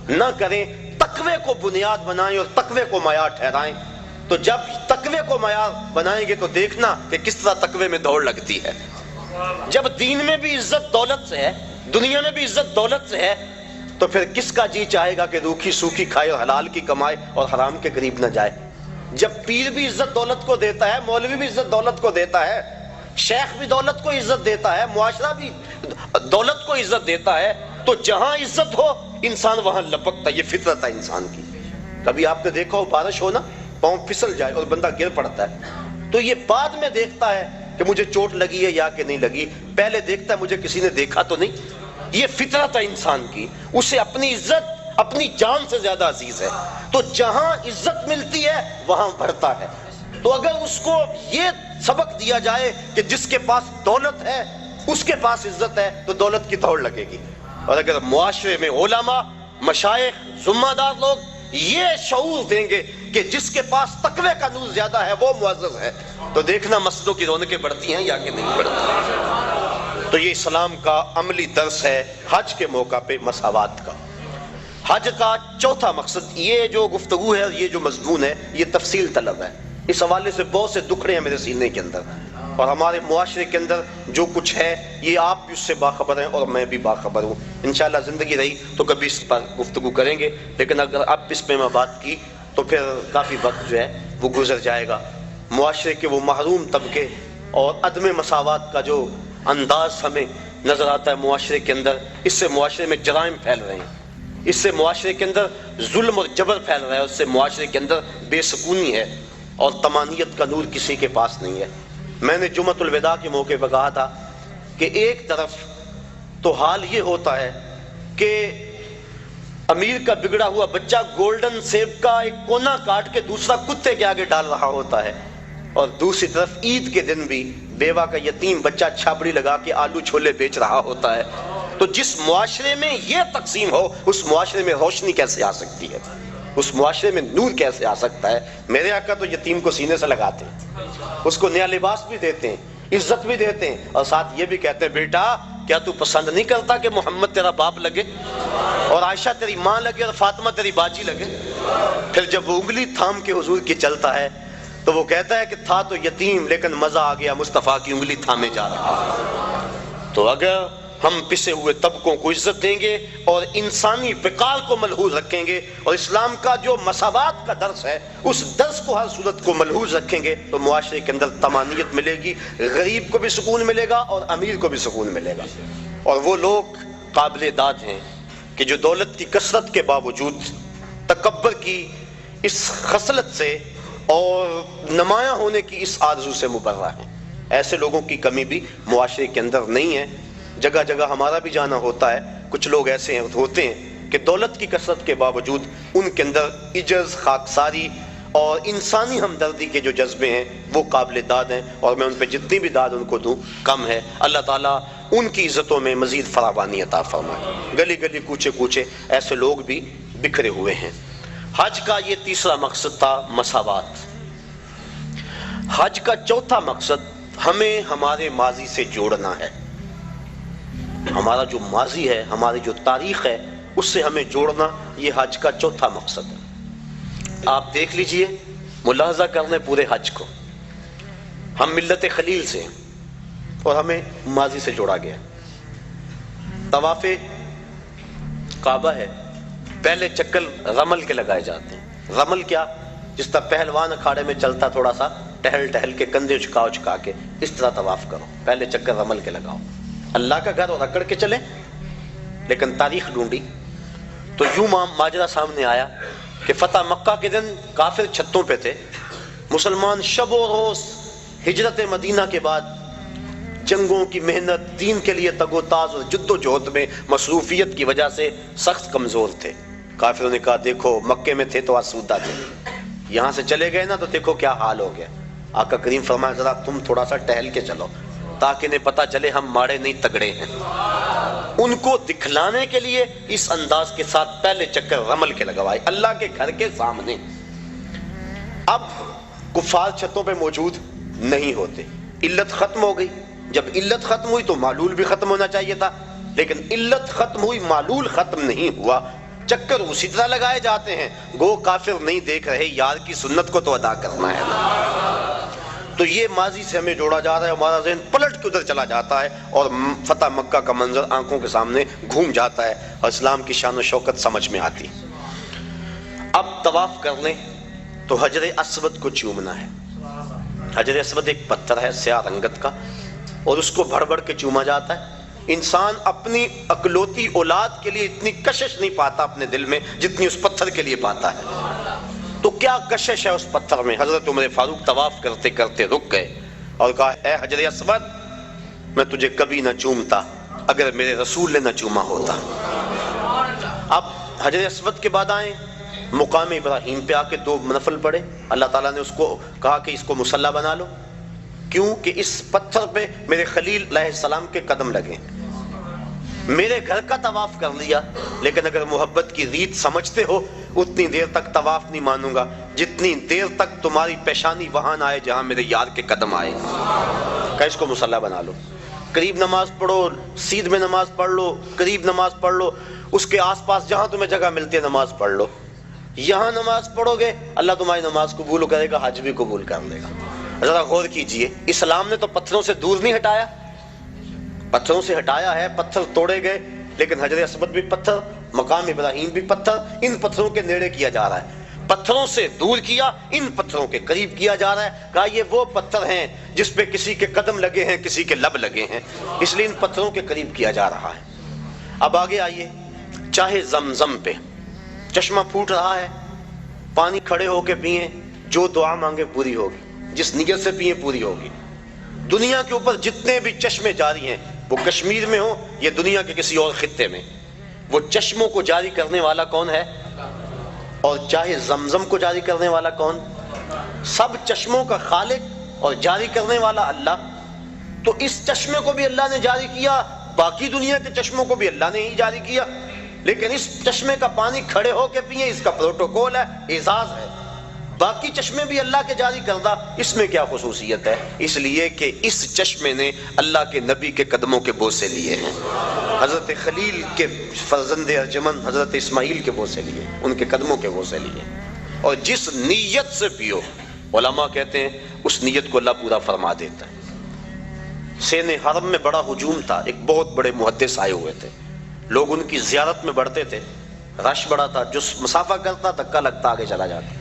نہ کریں، تقوی کو بنیاد بنائیں اور تقوی کو معیار ٹھہرائیں۔ تو جب تقوی کو معیار بنائیں گے تو دیکھنا کہ کس طرح تقوی میں دوڑ لگتی ہے۔ جب دین میں بھی عزت دولت سے ہے، دنیا میں بھی عزت دولت سے ہے، تو پھر کس کا جی چاہے گا کہ روکھی سوکھی کھائے اور حلال کی کمائے اور حرام کے قریب نہ جائے؟ جب پیر بھی عزت دولت کو دیتا ہے، مولوی بھی عزت دولت کو دیتا ہے، شیخ بھی دولت کو عزت دیتا ہے، معاشرہ بھی دولت کو عزت دیتا ہے، تو جہاں عزت ہو انسان وہاں لپکتا ہے، یہ فطرت ہے انسان کی۔ کبھی آپ نے دیکھا ہو بارش ہو نا، پاؤں پھسل جائے اور بندہ گر پڑتا ہے، تو یہ بعد میں دیکھتا ہے کہ مجھے چوٹ لگی ہے یا کہ نہیں لگی، پہلے دیکھتا ہے مجھے کسی نے دیکھا تو نہیں۔ یہ فطرت ہے انسان کی، اسے اپنی عزت اپنی جان سے زیادہ عزیز ہے، تو جہاں عزت ملتی ہے وہاں بڑھتا ہے۔ تو اگر اس کو یہ سبق دیا جائے کہ جس کے پاس دولت ہے اس کے پاس عزت ہے، تو دولت کی دوڑ لگے گی۔ اور اگر معاشرے میں علماء، مشائخ، ذمہ دار لوگ یہ شعور دیں گے کہ جس کے پاس تقوی کا نور زیادہ ہے وہ معزز ہے، تو دیکھنا مسجدوں کی رونقیں بڑھتی ہیں یا کہ نہیں بڑھتی۔ تو یہ اسلام کا عملی درس ہے حج کے موقع پہ مساوات کا۔ حج کا چوتھا مقصد، یہ جو گفتگو ہے، یہ جو مضمون ہے، یہ تفصیل طلب ہے۔ اس حوالے سے بہت سے دکھڑے ہیں میرے سینے کے اندر، اور ہمارے معاشرے کے اندر جو کچھ ہے یہ آپ بھی اس سے باخبر ہیں اور میں بھی باخبر ہوں۔ انشاءاللہ زندگی رہی تو کبھی اس پر گفتگو کریں گے، لیکن اگر اب اس پہ میں بات کی تو پھر کافی وقت جو ہے وہ گزر جائے گا۔ معاشرے کے وہ محروم طبقے اور عدم مساوات کا جو انداز ہمیں نظر آتا ہے معاشرے کے اندر، اس سے معاشرے میں جرائم پھیل رہے ہیں، اس سے معاشرے کے اندر ظلم اور جبر پھیل رہا ہے، اس سے معاشرے کے اندر بے سکونی ہے، اور طمانیت کا نور کسی کے پاس نہیں ہے۔ میں نے جمعۃ الوداع کے موقع پر کہا تھا کہ ایک طرف تو حال یہ ہوتا ہے کہ امیر کا بگڑا ہوا بچہ گولڈن سیب کا ایک کونا کاٹ کے دوسرا کتے کے آگے ڈال رہا ہوتا ہے، اور دوسری طرف عید کے دن بھی بیوہ کا یتیم بچہ چھاپڑی لگا کے آلو چھولے بیچ رہا ہوتا ہے۔ تو جس معاشرے میں یہ تقسیم ہو اس معاشرے میں روشنی کیسے آ سکتی ہے، اس معاشرے میں نور کیسے آ سکتا ہے؟ میرے آقا تو یتیم کو سینے سے لگاتے ہیں، اس کو نیا لباس بھی دیتے ہیں، عزت بھی دیتے ہیں، اور ساتھ یہ بھی کہتے ہیں بیٹا کیا تو پسند نہیں کرتا کہ محمد تیرا باپ لگے اور عائشہ تیری ماں لگے اور فاطمہ تیری باجی لگے؟ پھر جب وہ انگلی تھام کے حضور کی چلتا ہے تو وہ کہتا ہے کہ تھا تو یتیم لیکن مزہ آ گیا مصطفیٰ کی انگلی تھامے جا رہا۔ تو اگر ہم پسے ہوئے طبقوں کو عزت دیں گے اور انسانی وقار کو ملحوظ رکھیں گے اور اسلام کا جو مساوات کا درس ہے اس درس کو ہر صورت کو ملحوظ رکھیں گے تو معاشرے کے اندر طمانیت ملے گی، غریب کو بھی سکون ملے گا اور امیر کو بھی سکون ملے گا۔ اور وہ لوگ قابل داد ہیں کہ جو دولت کی کثرت کے باوجود تکبر کی اس خصلت سے اور نمایاں ہونے کی اس آرزو سے مبرہ ہیں۔ ایسے لوگوں کی کمی بھی معاشرے کے اندر نہیں ہے، جگہ جگہ ہمارا بھی جانا ہوتا ہے۔ کچھ لوگ ایسے ہوتے ہیں کہ دولت کی کثرت کے باوجود ان کے اندر عجز، خاکساری اور انسانی ہمدردی کے جو جذبے ہیں وہ قابل داد ہیں، اور میں ان پہ جتنی بھی داد ان کو دوں کم ہے۔ اللہ تعالیٰ ان کی عزتوں میں مزید فراوانی عطا فرمائے۔ گلی گلی کوچے کوچے ایسے لوگ بھی بکھرے ہوئے ہیں۔ حج کا یہ تیسرا مقصد تھا، مساوات۔ حج کا چوتھا مقصد ہمیں ہمارے ماضی سے جوڑنا ہے۔ ہمارا جو ماضی ہے، ہماری جو تاریخ ہے، اس سے ہمیں جوڑنا، یہ حج کا چوتھا مقصد ہے۔ آپ دیکھ لیجئے، ملاحظہ کرنے پورے حج کو، ہم ملت خلیل سے ہیں اور ہمیں ماضی سے جوڑا گیا۔ طواف کعبہ ہے، پہلے چکر رمل کے لگائے جاتے ہیں۔ رمل کیا؟ جس طرح پہلوان اکھاڑے میں چلتا، تھوڑا سا ٹہل ٹہل کے، کندھے اچکا کے، اس طرح طواف کرو، پہلے چکر رمل کے لگاؤ۔ اللہ کا گھر اور اکڑ کے چلے، لیکن تاریخ ڈھونڈی تو یوں ماجرا سامنے آیا کہ فتح مکہ کے دن کافر چھتوں پہ تھے، مسلمان شب و روز ہجرت مدینہ کے بعد جنگوں کی محنت، دین کے لیے تگ و تاز اور جد و جہد میں مصروفیت کی وجہ سے سخت کمزور تھے۔ کافروں نے کہا دیکھو مکے میں تھے تو آسودہ تھے، یہاں سے چلے گئے نا تو دیکھو کیا حال ہو گیا۔ آقا کریم فرمایا ذرا تم تھوڑا سا ٹہل کے چلو تاکہ انہیں پتہ چلے ہم ماڑے نہیں تگڑے ہیں۔ ان کو دکھلانے کے لیے اس انداز کے ساتھ پہلے چکر رمل کے لگوائے اللہ کے گھر کے سامنے۔ اب کفار چھتوں پہ موجود نہیں ہوتے، علت ختم ہو گئی۔ جب علت ختم ہوئی تو معلول بھی ختم ہونا چاہیے تھا، لیکن علت ختم ہوئی، معلول ختم نہیں ہوا، چکر اسی طرح لگائے جاتے ہیں۔ گو کافر نہیں دیکھ رہے، یار کی سنت کو تو ادا کرنا ہے۔ تو یہ ماضی سے ہمیں جوڑا جا رہا ہے، ہمارا ذہن پلٹ کے ادھر چلا جاتا ہے اور فتح مکہ کا منظر آنکھوں کے سامنے گھوم جاتا ہے اور اسلام کی شان و شوکت سمجھ میں آتی۔ اب طواف کر لیں تو حجر اسود کو چومنا ہے۔ حجر اسود ایک پتھر ہے سیاہ رنگت کا، اور اس کو بھڑ بھڑ کے چوما جاتا ہے۔ انسان اپنی اکلوتی اولاد کے لیے اتنی کشش نہیں پاتا اپنے دل میں جتنی اس پتھر کے لیے پاتا ہے۔ تو کیا کشش ہے اس پتھر میں؟ حضرت عمر فاروق طواف کرتے کرتے رک گئے اور کہا اے حجر اسود، میں تجھے کبھی نہ چومتا اگر میرے رسول نے نہ چوما ہوتا۔ اب حجر اسود کے بعد آئیں، مقام ابراہیم پہ آ کے 2 نفل پڑھے۔ اللہ تعالیٰ نے اس کو کہا کہ اس کو مصلی بنا لو، کیوں کہ اس پتھر پہ میرے خلیل علیہ السلام کے قدم لگے۔ میرے گھر کا طواف کر لیا، لیکن اگر محبت کی ریت سمجھتے ہو اتنی دیر تک طواف نہیں مانوں گا جتنی دیر تک تمہاری پیشانی وہاں نہ آئے جہاں میرے یار کے قدم آئے۔ کہ اس کو مصلی بنا لو، قریب نماز پڑھو، سیدھ میں نماز پڑھ لو، قریب نماز پڑھ لو، اس کے آس پاس جہاں تمہیں جگہ ملتی ہے نماز پڑھ لو۔ یہاں نماز پڑھو گے اللہ تمہاری نماز قبول کرے گا، حج بھی قبول کر لے گا۔ ذرا غور کیجئے، اسلام نے تو پتھروں سے دور نہیں ہٹایا، پتھروں سے ہٹایا ہے، پتھر توڑے گئے، لیکن حجر اسود بھی پتھر، مقام ابراہیم بھی پتھر، ان پتھروں کے نیڑے کیا جا رہا ہے۔ پتھروں سے دور کیا، ان پتھروں کے قریب کیا جا رہا ہے۔ کہا یہ وہ پتھر ہیں جس پہ کسی کے قدم لگے ہیں، کسی کے لب لگے ہیں، اس لیے ان پتھروں کے قریب کیا جا رہا ہے۔ اب آگے آئیے، چاہے زمزم پہ چشمہ پھوٹ رہا ہے، پانی کھڑے ہو کے پئیں، جو دعا مانگے پوری ہوگی، جس نیت سے پئیں پوری ہوگی۔ دنیا کے اوپر جتنے بھی چشمے جاری ہیں، وہ کشمیر میں ہو یا دنیا کے کسی اور خطے میں، وہ چشموں کو جاری کرنے والا کون ہے؟ اور چاہے زمزم کو جاری کرنے والا کون؟ سب چشموں کا خالق اور جاری کرنے والا اللہ۔ تو اس چشمے کو بھی اللہ نے جاری کیا، باقی دنیا کے چشموں کو بھی اللہ نے ہی جاری کیا، لیکن اس چشمے کا پانی کھڑے ہو کے پئیں، اس کا پروٹوکول ہے، اعزاز ہے۔ باقی چشمے بھی اللہ کے جاری کردہ، اس میں کیا خصوصیت ہے؟ اس لیے کہ اس چشمے نے اللہ کے نبی کے قدموں کے بوسے لیے ہیں، حضرت خلیل کے فرزند ارجمن حضرت اسماعیل کے بوسے لیے، ان کے قدموں کے بوسے لیے۔ اور جس نیت سے پیو، علماء کہتے ہیں اس نیت کو اللہ پورا فرما دیتا ہے۔ سین حرم میں بڑا ہجوم تھا، ایک بہت بڑے محدث آئے ہوئے تھے، لوگ ان کی زیارت میں بڑھتے تھے، رش بڑا تھا، جو مسافہ کرتا دھکا لگتا آگے چلا جاتا،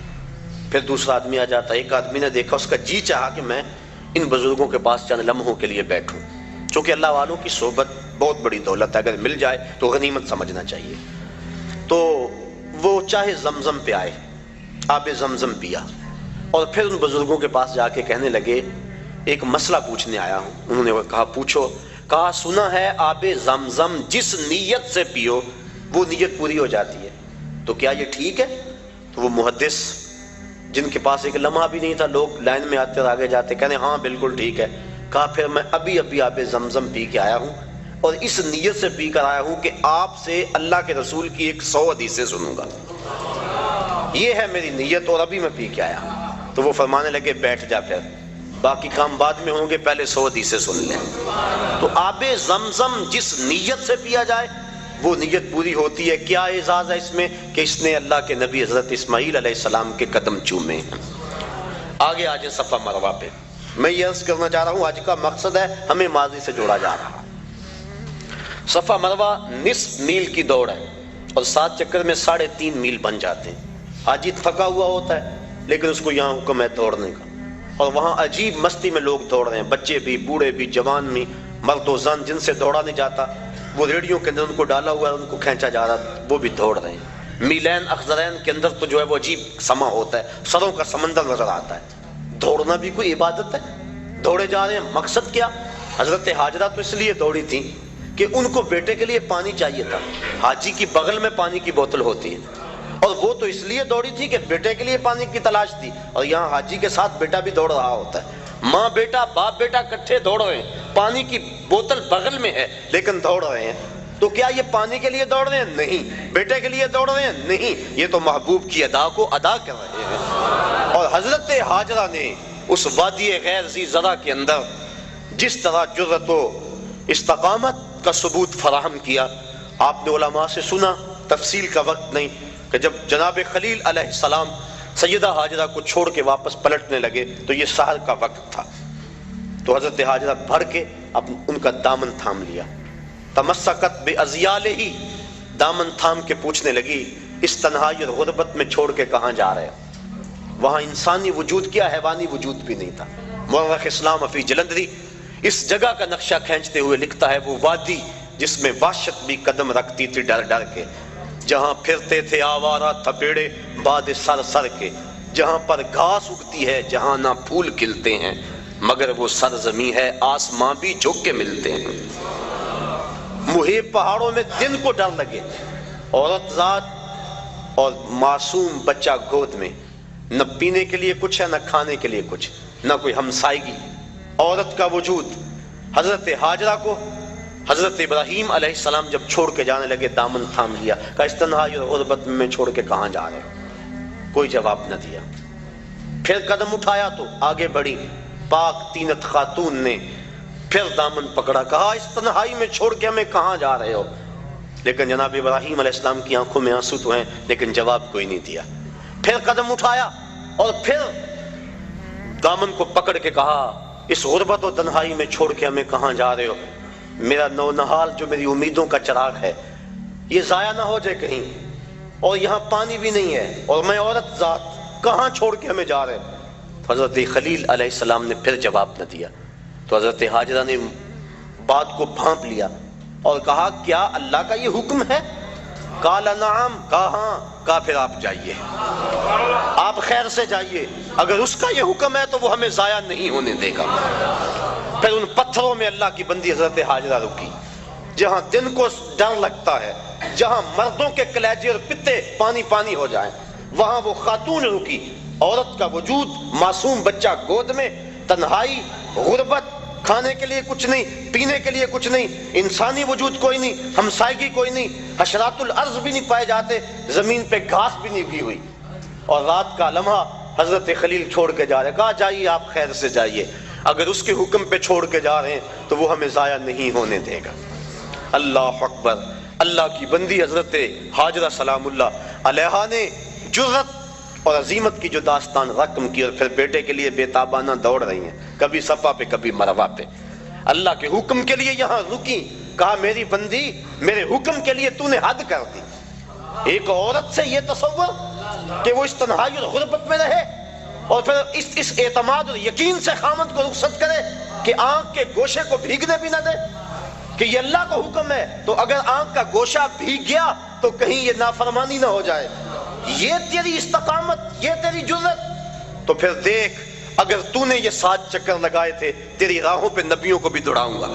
پھر دوسرا آدمی آ جاتا۔ ایک آدمی نے دیکھا، اس کا جی چاہا کہ میں ان بزرگوں کے پاس چند لمحوں کے لیے بیٹھوں، چونکہ اللہ والوں کی صحبت بہت بڑی دولت ہے، اگر مل جائے تو غنیمت سمجھنا چاہیے۔ تو وہ چاہے زمزم پہ آئے، آب زمزم پیا، اور پھر ان بزرگوں کے پاس جا کے کہنے لگے ایک مسئلہ پوچھنے آیا ہوں. انہوں نے کہا پوچھو. کہا سنا ہے آب زمزم جس نیت سے پیو وہ نیت پوری ہو جاتی ہے, تو کیا یہ ٹھیک ہے؟ تو وہ محدث جن کے پاس ایک لمحہ بھی نہیں تھا, لوگ لائن میں آتے اور آگے جاتے, کہنے ہاں بالکل ٹھیک ہے. کہا پھر میں ابھی آب زمزم پی کے آیا ہوں اور اس نیت سے پی کر آیا ہوں کہ آپ سے اللہ کے رسول کی 100 حدیثیں سنوں گا, یہ ہے میری نیت, اور ابھی میں پی کے آیا. تو وہ فرمانے لگے بیٹھ جا, پھر باقی کام بعد میں ہوں گے, پہلے 100 حدیثیں سن لیں. تو آب زمزم جس نیت سے پیا جائے وہ نیت پوری ہوتی ہے. کیا اعزاز ہے اس میں کہ اس نے اللہ کے نبی حضرت اسماعیل علیہ السلام کے قدم چومے ہیں. آگے آ جائیں صفا مروہ پہ. میں یہ عرض کرنا چاہ رہا ہوں آج کا مقصد ہے ہمیں ماضی سے جوڑا جا رہا. صفا مروہ نصف میل کی دوڑ ہے اور 7 چکر میں 3.5 میل بن جاتے ہیں. حاجی تھکا ہوا ہوتا ہے لیکن اس کو یہاں حکم ہے دوڑنے کا, اور وہاں عجیب مستی میں لوگ دوڑ رہے ہیں, بچے بھی, بوڑھے بھی, جوان بھی, مرد و زن. جن سے دوڑا نہیں جاتا وہ ریڑیوں کے اندر ان کو ڈالا ہوا ہے, ان کو کھینچا جا رہا, وہ بھی دوڑ رہے ہیں. میلین اخضرین کے اندر تو جو ہے وہ عجیب سما ہوتا ہے, سروں کا سمندر نظر آتا ہے. دوڑنا بھی کوئی عبادت ہے, دوڑے جا رہے ہیں. مقصد کیا؟ حضرت حاجرہ تو اس لیے دوڑی تھی کہ ان کو بیٹے کے لیے پانی چاہیے تھا. حاجی کی بغل میں پانی کی بوتل ہوتی ہے, اور وہ تو اس لیے دوڑی تھی کہ بیٹے کے لیے پانی کی تلاش تھی, اور یہاں حاجی کے ساتھ بیٹا بھی دوڑ رہا ہوتا ہے. ماں بیٹا, باپ بیٹا کٹھے دوڑ رہے ہیں, پانی کی بوتل بغل میں ہے لیکن دوڑ رہے ہیں. تو کیا یہ پانی کے لیے دوڑ رہے ہیں؟ نہیں. بیٹے کے لیے دوڑ رہے ہیں؟ نہیں. یہ تو محبوب کی ادا کو ادا کر رہے ہیں. اور حضرت حاجرہ نے اس وادی غیر ذی زرع کے اندر جس طرح جرأت و استقامت کا ثبوت فراہم کیا, آپ نے علماء سے سنا, تفصیل کا وقت نہیں, کہ جب جناب خلیل علیہ السلام سیدہ حاجرہ کو چھوڑ کے واپس پلٹنے لگے تو یہ سحر کا وقت تھا. تو حضرت حاجرہ بھر کے ان کا دامن تھام لیا. تمسکت بأذیالہ, دامن تھام کے پوچھنے لگی اس تنہائی اور غربت میں چھوڑ کے کہاں جا رہے ہیں؟ وہاں انسانی وجود کیا, حیوانی وجود بھی نہیں تھا. مورخ اسلام فی جلندری اس جگہ کا نقشہ کھینچتے ہوئے لکھتا ہے وہ وادی جس میں وحشت بھی قدم رکھتی تھی ڈر ڈر کے, جہاں پھرتے تھے آوارہ تھپیڑے باد سر سر کے, جہاں پر گھاس اگتی ہے, جہاں نہ پھول کھلتے ہیں, مگر وہ سرزمین ہے آسماں بھی جھک کے ملتے ہیں. محیط پہاڑوں میں دن کو ڈر لگے, عورت ذات اور معصوم بچہ گود میں, نہ پینے کے لیے کچھ ہے, نہ کھانے کے لیے کچھ, نہ کوئی ہمسائیگی. عورت کا وجود. حضرت حاجرہ کو حضرت ابراہیم علیہ السلام جب چھوڑ کے جانے لگے دامن تھام لیا, کہا اس تنہائی اور غربت میں چھوڑ کے کہاں جا رہے ہو؟ کوئی جواب نہ دیا. پھر قدم اٹھایا تو آگے بڑھی. پاک تینت خاتون نے پھر دامن پکڑا, کہا اس تنہائی میں چھوڑ کے ہمیں کہاں جا رہے ہو؟ لیکن جناب ابراہیم علیہ السلام کی آنکھوں میں آنسو تو ہیں لیکن جواب کوئی نہیں دیا. پھر قدم اٹھایا اور پھر دامن کو پکڑ کے کہا اس غربت و تنہائی میں چھوڑ کے ہمیں کہاں جا رہے ہو؟ میرا نونہال جو میری امیدوں کا چراغ ہے یہ ضائع نہ ہو جائے کہیں, اور یہاں پانی بھی نہیں ہے, اور میں عورت ذات, کہاں چھوڑ کے ہمیں جا رہے؟ حضرت خلیل علیہ السلام نے پھر جواب نہ دیا. تو حضرت حاجرہ نے بات کو بھانپ لیا اور کہا کیا اللہ کا یہ حکم ہے؟ قال نعم, کہا ہاں. کہا پھر آپ جائیے, آپ خیر سے جائیے, اگر اس کا یہ حکم ہے تو وہ ہمیں ضائع نہیں ہونے دے گا. پھر ان پتھروں میں اللہ کی بندی حضرت حاجرہ رکی, جہاں دن کو ڈر لگتا ہے, جہاں مردوں کے کلیجے اور پتے پانی پانی ہو جائیں, وہاں وہ خاتون رکی. عورت کا وجود, معصوم بچہ گود میں, تنہائی, غربت, کھانے کے لیے کچھ نہیں, پینے کے لیے کچھ نہیں, انسانی وجود کوئی نہیں, ہمسائیگی کوئی نہیں, حشرات الارض بھی نہیں پائے جاتے, زمین پہ گھاس بھی نہیں اگی ہوئی. اور رات کا لمحہ حضرت خلیل چھوڑ کے جا رہے, کہا جائیے آپ خیر سے جائیے, اگر اس کے حکم پہ چھوڑ کے جا رہے ہیں تو وہ ہمیں ضائع نہیں ہونے دے گا. اللہ اکبر. اللہ کی بندی حضرت حاجرہ سلام اللہ علیہا نے جرأت اور عظیمت کی جو داستان رقم کی, اور پھر بیٹے کے لیے بے تابانہ دوڑ رہی ہیں, کبھی صفا پہ کبھی مروہ پہ. اللہ کے حکم کے لیے یہاں رکی, کہا میری بندی میرے حکم کے لیے تو نے حد کر دی. ایک عورت سے یہ تصور کہ وہ اس تنہائی اور غربت میں رہے, اور پھر اس اعتماد اور یقین سے خامد کو رخصت کرے کہ آنکھ کے گوشے کو بھیگنے بھی نہ دے, کہ یہ اللہ کا حکم ہے, تو اگر آنکھ کا گوشہ بھیگ گیا تو کہیں یہ نافرمانی نہ ہو جائے. یہ تیری استقامت, یہ تیری جرأت. تو پھر دیکھ اگر تو نے یہ 7 چکر لگائے تھے تیری راہوں پہ نبیوں کو بھی دوڑاؤں گا،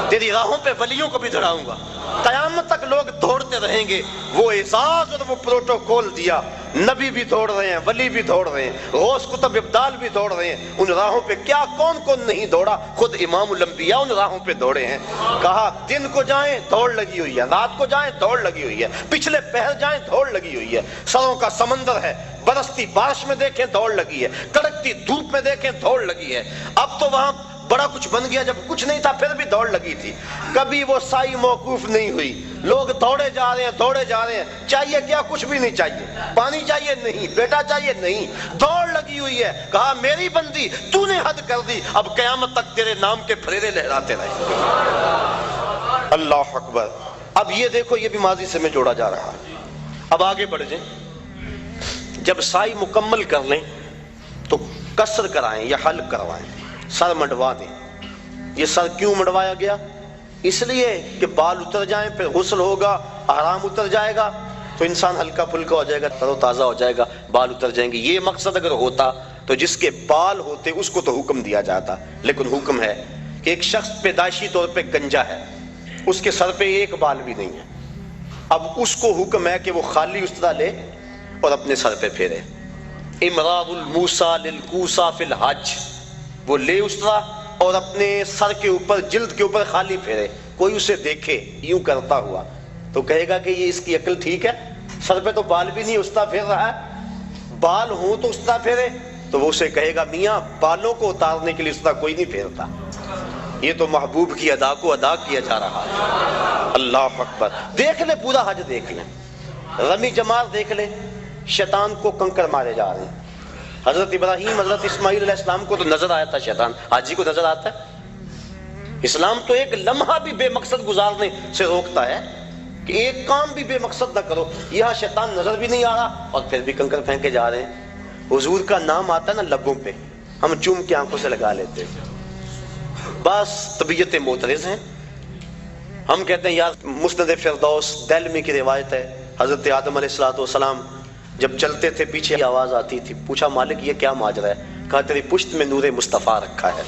تیری راہوں پہ ولیوں کو بھی دوڑاؤں گا، قیامت تک لوگ دوڑتے رہیں گے۔ وہ اعزاز اور وہ پروٹوکول دیا، نبی بھی دوڑ رہے ہیں، ولی بھی دوڑ رہے ہیں، غوث قطب ابدال بھی دوڑ رہے ہیں، ان راہوں پہ کیا کون کون نہیں دوڑا، خود امام الانبیاء ان راہوں پہ دوڑے ہیں۔ کہا دن کو جائیں دوڑ لگی ہوئی ہے، رات کو جائیں دوڑ لگی ہوئی ہے، پچھلے پہر جائیں دوڑ لگی ہوئی ہے، سروں کا سمندر ہے، برستی بارش میں دیکھیں دوڑ لگی ہے، کڑکتی دھوپ میں دیکھیں دوڑ لگی ہے۔ اب تو وہاں بڑا کچھ بن گیا، جب کچھ نہیں تھا پھر بھی دوڑ لگی تھی، کبھی وہ سائی موقوف نہیں ہوئی، لوگ دوڑے جا رہے ہیں دوڑے جا رہے ہیں۔ چاہیے کیا؟ کچھ بھی نہیں چاہیے، پانی چاہیے نہیں، بیٹا چاہیے نہیں، دوڑ لگی ہوئی ہے۔ کہا میری بندی تو نے حد کر دی، اب قیامت تک تیرے نام کے پھریرے لہراتے رہے۔ اللہ اکبر۔ اب یہ دیکھو یہ بھی ماضی سے میں جوڑا جا رہا ہے۔ اب آگے بڑھ جائیں، جب سائی مکمل کر لیں تو قصر کرائیں یا حلق کروائیں، سر منڈوا دیں۔ یہ سر کیوں منڈوایا گیا؟ اس لیے کہ بال اتر جائیں، پھر غسل ہوگا، آرام اتر جائے گا تو انسان ہلکا پھلکا ہو جائے گا، تر و تازہ ہو جائے گا، بال اتر جائیں گے۔ یہ مقصد اگر ہوتا تو جس کے بال ہوتے اس کو تو حکم دیا جاتا، لیکن حکم ہے کہ ایک شخص پیدائشی طور پہ گنجا ہے، اس کے سر پہ ایک بال بھی نہیں ہے، اب اس کو حکم ہے کہ وہ خالی استرا لے اور اپنے سر پہ پھیرے۔ امراء الموسیٰ للکوسیٰ فی الحج، وہ لے استرا اور اپنے سر کے اوپر جلد کے اوپر خالی پھیرے۔ کوئی اسے دیکھے یوں کرتا ہوا تو کہے گا کہ یہ اس کی عقل ٹھیک ہے، سر پہ تو بال بھی نہیں استرا پھیر رہا ہے، بال ہوں تو استرا پھیرے۔ تو وہ اسے کہے گا میاں بالوں کو اتارنے کے لیے استرا کوئی نہیں پھیرتا، یہ تو محبوب کی ادا کو ادا کیا جا رہا ہے۔ اللہ اکبر۔ دیکھ لے پورا حج دیکھ لیں، رمی جمار دیکھ لیں، شیطان کو کنکر مارے جا رہے ہیں۔ حضرت ابراہیم حضرت اسماعیل علیہ السلام کو تو نظر آیا تھا شیطان، حاجی کو نظر آتا ہے؟ اسلام تو ایک لمحہ بھی بے مقصد گزارنے سے روکتا ہے کہ ایک کام بھی بے مقصد نہ کرو۔ یہاں شیطان نظر بھی نہیں آ رہا اور پھر بھی کنکر پھینکے جا رہے ہیں۔ حضور کا نام آتا ہے نا لبوں پہ، ہم چوم کے آنکھوں سے لگا لیتے ہیں، بس طبیعت معترض ہیں۔ ہم کہتے ہیں یار مسند فردوس دہلمی کی روایت ہے، حضرت آدم علیہ السلام جب چلتے تھے پیچھے آواز آتی تھی، پوچھا مالک یہ کیا ماجرا ہے؟ کہا تیری پشت میں نور مصطفیٰ رکھا ہے،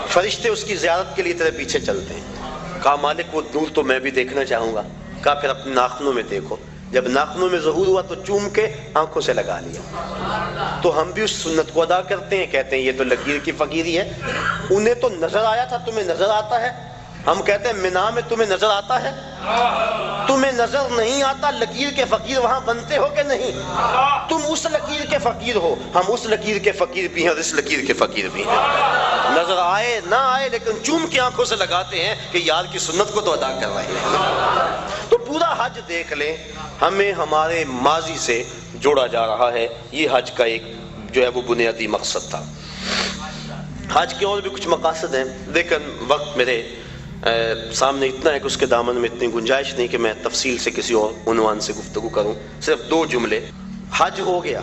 فرشتے اس کی زیارت کے لیے تیرے پیچھے چلتے ہیں۔ کہا مالک وہ نور تو میں بھی دیکھنا چاہوں گا۔ کہا پھر اپنے ناخنوں میں دیکھو، جب ناخنوں میں ظہور ہوا تو چوم کے آنکھوں سے لگا لیا۔ تو ہم بھی اس سنت کو ادا کرتے ہیں، کہتے ہیں یہ تو لکیر کی فقیری ہے، انہیں تو نظر آیا تھا تمہیں نظر آتا ہے؟ ہم کہتے ہیں مینا میں تمہیں نظر آتا ہے؟ تمہیں نظر نہیں آتا، لکیر کے فقیر وہاں بنتے ہو کہ نہیں؟ تم اس لکیر کے فقیر ہو، ہم اس لکیر کے فقیر بھی ہیں اور اس لکیر کے فقیر بھی ہیں۔ نظر آئے نہ آئے لیکن چوم کے آنکھوں سے لگاتے ہیں کہ یار کی سنت کو تو ادا کر رہے ہیں۔ تو پورا حج دیکھ لیں، ہمیں ہمارے ماضی سے جوڑا جا رہا ہے۔ یہ حج کا ایک جو ہے وہ بنیادی مقصد تھا۔ حج کے اور بھی کچھ مقاصد ہیں لیکن وقت میرے سامنے اتنا ہے کہ اس کے دامن میں اتنی گنجائش نہیں کہ میں تفصیل سے کسی اور عنوان سے گفتگو کروں۔ صرف 2 جملے۔ حج ہو گیا،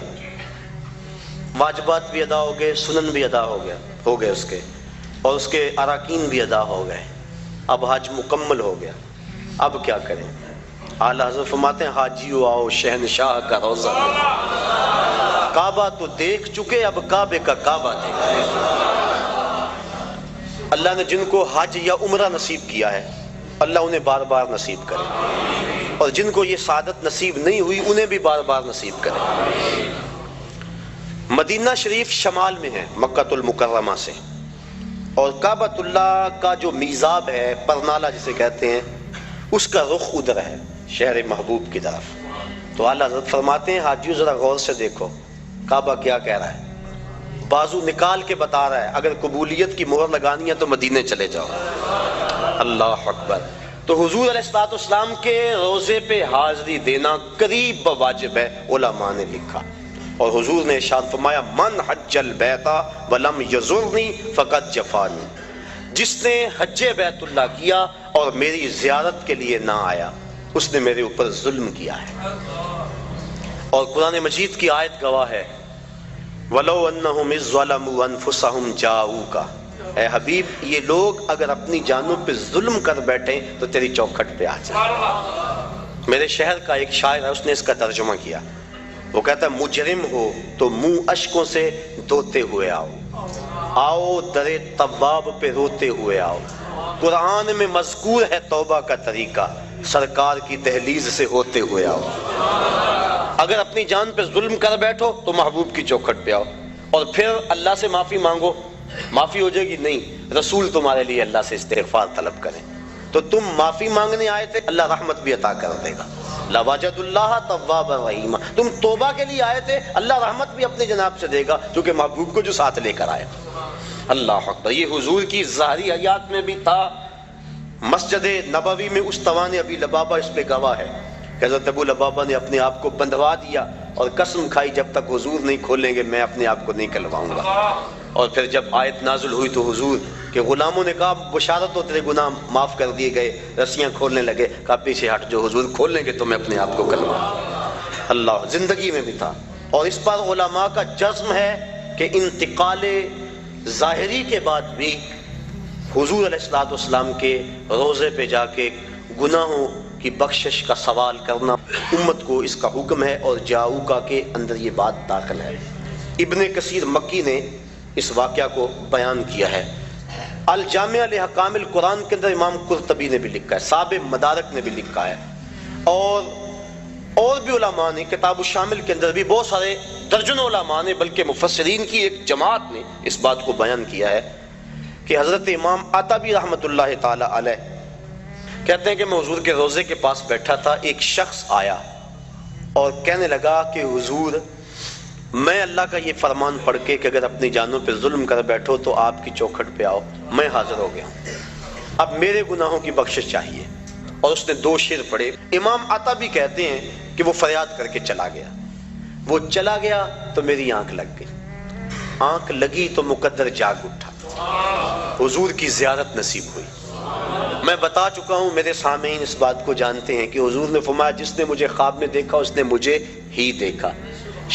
واجبات بھی ادا ہو گئے، سنن بھی ادا ہو گئے اس کے، اور اس کے اراکین بھی ادا ہو گئے۔ اب حج مکمل ہو گیا، اب کیا کریں؟ اعلیٰ حضرت فرماتے ہیں حاجیو آؤ شہنشاہ کا روضہ، کعبہ تو دیکھ چکے اب کعبے کا کعبہ دیکھیں۔ اللہ نے جن کو حج یا عمرہ نصیب کیا ہے اللہ انہیں بار بار نصیب کرے، اور جن کو یہ سعادت نصیب نہیں ہوئی انہیں بھی بار بار نصیب کرے۔ مدینہ شریف شمال میں ہے مکہ المکرمہ سے، اور کعبۃ اللہ کا جو میزاب ہے، پرنالہ جسے کہتے ہیں، اس کا رخ ادھر ہے شہر محبوب کی طرف۔ تو اعلیٰ حضرت فرماتے ہیں حاجیو ذرا غور سے دیکھو کعبہ کیا کہہ رہا ہے، بازو نکال کے بتا رہا ہے اگر قبولیت کی مہر لگانی ہے تو مدینے چلے جاؤ۔ اللہ اکبر۔ تو حضور علیہ السلام کے روزے پہ حاضری دینا قریب واجب ہے، علماء نے لکھا، اور حضور نے ارشاد فرمایا من حج البیت ولم یزرنی فقد جفانی، جس نے حج بیت اللہ کیا اور میری زیارت کے لیے نہ آیا اس نے میرے اوپر ظلم کیا ہے۔ اور قرآن مجید کی آیت گواہ ہے وَلَوْ أَنَّهُمْ إِذْ ظَلَمُوا أَنفُسَهُمْ جَاءُوكَ، اے حبیب یہ لوگ اگر اپنی جانوں پہ ظلم کر بیٹھیں تو تیری چوکھٹ پہ آ جائیں۔ میرے شہر کا ایک شاعر ہے، اس نے اس کا ترجمہ کیا، وہ کہتا ہے مجرم ہو تو منہ اشکوں سے دھوتے ہوئے آؤ، آؤ در تواب پہ روتے ہوئے آؤ۔ قرآن میں مذکور ہے توبہ کا طریقہ، سرکار کی دہلیز سے ہوتے ہوئے آؤ۔ اگر اپنی جان پہ ظلم کر بیٹھو تو محبوب کی چوکھٹ پہ آؤ، اور پھر اللہ سے معافی مانگو، معافی ہو جائے گی نہیں، رسول تمہارے لیے اللہ سے استغفار طلب کریں، تو تم معافی مانگنے آئے تھے، اللہ رحمت بھی عطا کر دے گا۔ لَوَجَدُ اللَّهَ تَوَّابًا رَحِيمًا، تم توبہ کے لیے آئے تھے، اللہ رحمت بھی اپنے جناب سے دے گا، کیونکہ محبوب کو جو ساتھ لے کر آئے۔ اللہ اکبر۔ یہ حضور کی ظاہری حیات میں بھی تھا، مسجد نبوی میں استوان ابی لبابہ اس پہ گواہ ہے کہ حضرت ابو لبابہ نے اپنے آپ کو بندھوا دیا اور قسم کھائی جب تک حضور نہیں کھولیں گے میں اپنے آپ کو نہیں کھلواؤں گا۔ اور پھر جب آیت نازل ہوئی تو حضور کے غلاموں نے کہا بشارت ہو تیرے گناہ معاف کر دیے گئے، رسیاں کھولنے لگے، کہا پیچھے ہٹ جو حضور کھول لیں گے تو میں اپنے آپ کو کھلواؤں۔ اللہ زندگی میں بھی تھا، اور اس پر علماء کا جزم ہے کہ انتقال ظاہری کے بعد بھی حضور علیہ السلام کے روزے پہ جا کے گناہوں کی بخشش کا سوال کرنا امت کو اس کا حکم ہے، اور جاؤکا کے اندر یہ بات داخل ہے۔ ابن کثیر مکی نے اس واقعہ کو بیان کیا ہے۔ الجامع لحکام القرآن کے اندر امام قرطبی نے بھی لکھا ہے، صاحب مدارک نے بھی لکھا ہے، اور بھی علماء نے کتاب الشامل کے اندر بھی بہت سارے درجنوں علماء نے، بلکہ مفسرین کی ایک جماعت نے اس بات کو بیان کیا ہے کہ حضرت امام عطبی رحمۃ اللہ تعالی علیہ کہتے ہیں کہ میں حضور کے روزے کے پاس بیٹھا تھا، ایک شخص آیا اور کہنے لگا کہ حضور میں اللہ کا یہ فرمان پڑھ کے کہ اگر اپنی جانوں پہ ظلم کر بیٹھو تو آپ کی چوکھٹ پہ آؤ، میں حاضر ہو گیا، اب میرے گناہوں کی بخشش چاہیے۔ اور اس نے 2 شعر پڑھے۔ امام عطبی کہتے ہیں کہ وہ فریاد کر کے چلا گیا، وہ چلا گیا تو میری آنکھ لگ گئی، آنکھ لگی تو مقدر جاگ اٹھا، حضور کی زیارت نصیب ہوئی۔ میں بتا چکا ہوں، میرے سامعین اس بات کو جانتے ہیں کہ حضور نے فرمایا جس نے مجھے خواب میں دیکھا اس نے مجھے ہی دیکھا،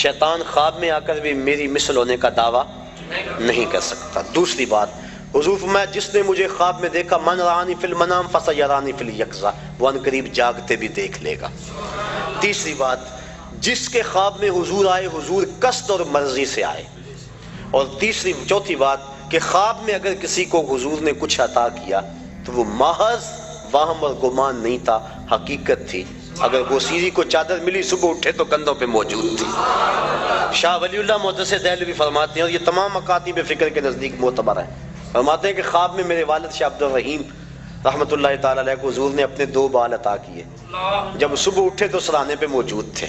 شیطان خواب میں آ کر بھی میری مثل ہونے کا دعویٰ نہیں کر سکتا۔ دوسری بات، حضور فرمایا جس نے مجھے خواب میں دیکھا من رآنی فی المنام فسیرانی فی الیقظہ، وہ ان قریب جاگتے بھی دیکھ لے گا۔ تیسری بات، جس کے خواب میں حضور آئے حضور قصد اور مرضی سے آئے۔ اور چوتھی بات کہ خواب میں اگر کسی کو حضور نے کچھ عطا کیا تو وہ محض وہم اور گمان نہیں تھا، حقیقت تھی۔ اگر گوسیری کو چادر ملی صبح اٹھے تو کندھوں پہ موجود تھی۔ شاہ ولی اللہ محدث دہلوی فرماتے ہیں، اور یہ تمام مکاتب فکر کے نزدیک معتبر ہے، فرماتے ہیں کہ خواب میں میرے والد شاہ عبد الرحیم رحمۃ اللہ تعالی علیہ کو حضور نے اپنے 2 بال عطا کیے، جب صبح اٹھے تو سرانے پہ موجود تھے،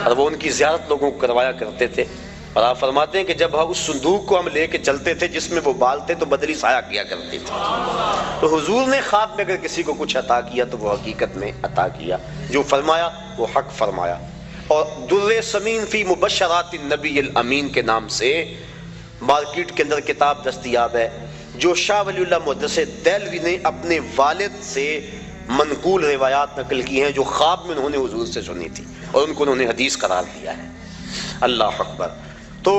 اور وہ ان کی زیارت لوگوں کو کروایا کرتے تھے۔ اور آپ فرماتے ہیں کہ جب اس صندوق کو ہم لے کے چلتے تھے جس میں وہ بال تھے تو بدلی سایہ کیا کرتی تھی۔ تو حضور نے خواب میں اگر کسی کو کچھ عطا کیا تو وہ حقیقت میں عطا کیا، جو فرمایا وہ حق فرمایا۔ اور در ثمین فی مبشرات النبی الامین کے نام سے مارکیٹ کے اندر کتاب دستیاب ہے، جو شاہ ولی اللہ محدث دہلوی نے اپنے والد سے منقول روایات نقل کی ہیں جو خواب میں انہوں نے حضور سے سنی تھی، اور ان کو انہوں نے حدیث قرار دیا ہے۔ اللہ اکبر۔ تو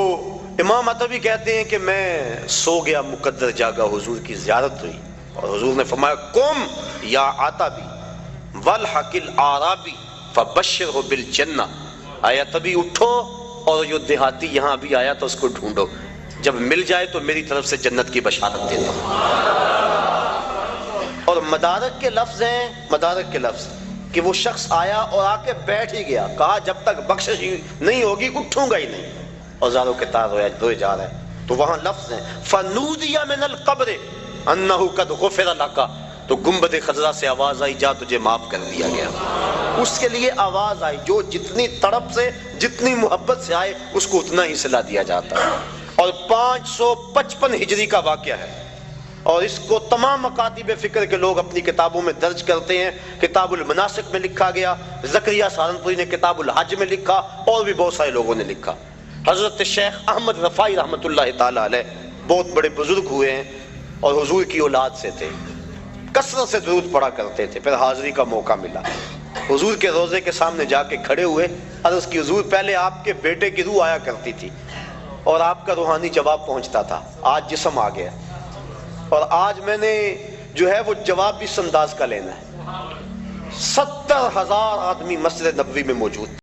امام عطبی کہتے ہیں کہ میں سو گیا مقدر جاگا، حضور کی زیارت ہوئی، اور حضور نے فرمایا قم یا عطبی والحق العرابی فبشرہ بالجنہ، آیا عطبی اٹھو اور جو دیہاتی یہاں بھی آیا تو اس کو ڈھونڈو، جب مل جائے تو میری طرف سے جنت کی بشارت دے دو۔ اور مدارک کے لفظ ہیں، مدارک کے لفظ کہ وہ شخص آیا اور آ کے بیٹھ ہی گیا، کہا جب تک بخشش نہیں ہوگی اٹھوں گا ہی نہیں، اوزاروں کے تار روئے جا رہے ہیں۔ تو وہاں لفظ ہیں فنودی من القبر انہ قد غفر لک، تو گنبد خضرا سے آواز آئی جا تجھے معاف کر دیا گیا۔ اس کے لیے آواز آئی، جو جتنی تڑپ سے جتنی محبت سے آئے اس کو اتنا ہی صلہ دیا جاتا ہے۔ اور 555 ہجری کا واقعہ ہے، اور اس کو تمام مکاتب فکر کے لوگ اپنی کتابوں میں درج کرتے ہیں۔ کتاب المناسک میں لکھا گیا، زکریا سہارنپوری نے کتاب الحج میں لکھا، اور بھی بہت سارے لوگوں نے لکھا۔ حضرت شیخ احمد رفاعی رحمۃ اللہ تعالی علیہ بہت بڑے بزرگ ہوئے ہیں اور حضور کی اولاد سے تھے، کثرت سے درود پڑھا کرتے تھے۔ پھر حاضری کا موقع ملا، حضور کے روزے کے سامنے جا کے کھڑے ہوئے، عرض کی حضور پہلے آپ کے بیٹے کی روح آیا کرتی تھی اور آپ کا روحانی جواب پہنچتا تھا، آج جسم آ گیا، اور آج میں نے جو ہے وہ جواب بھی اس انداز کا لینا ہے۔ 70,000 آدمی مسجد نبوی میں موجود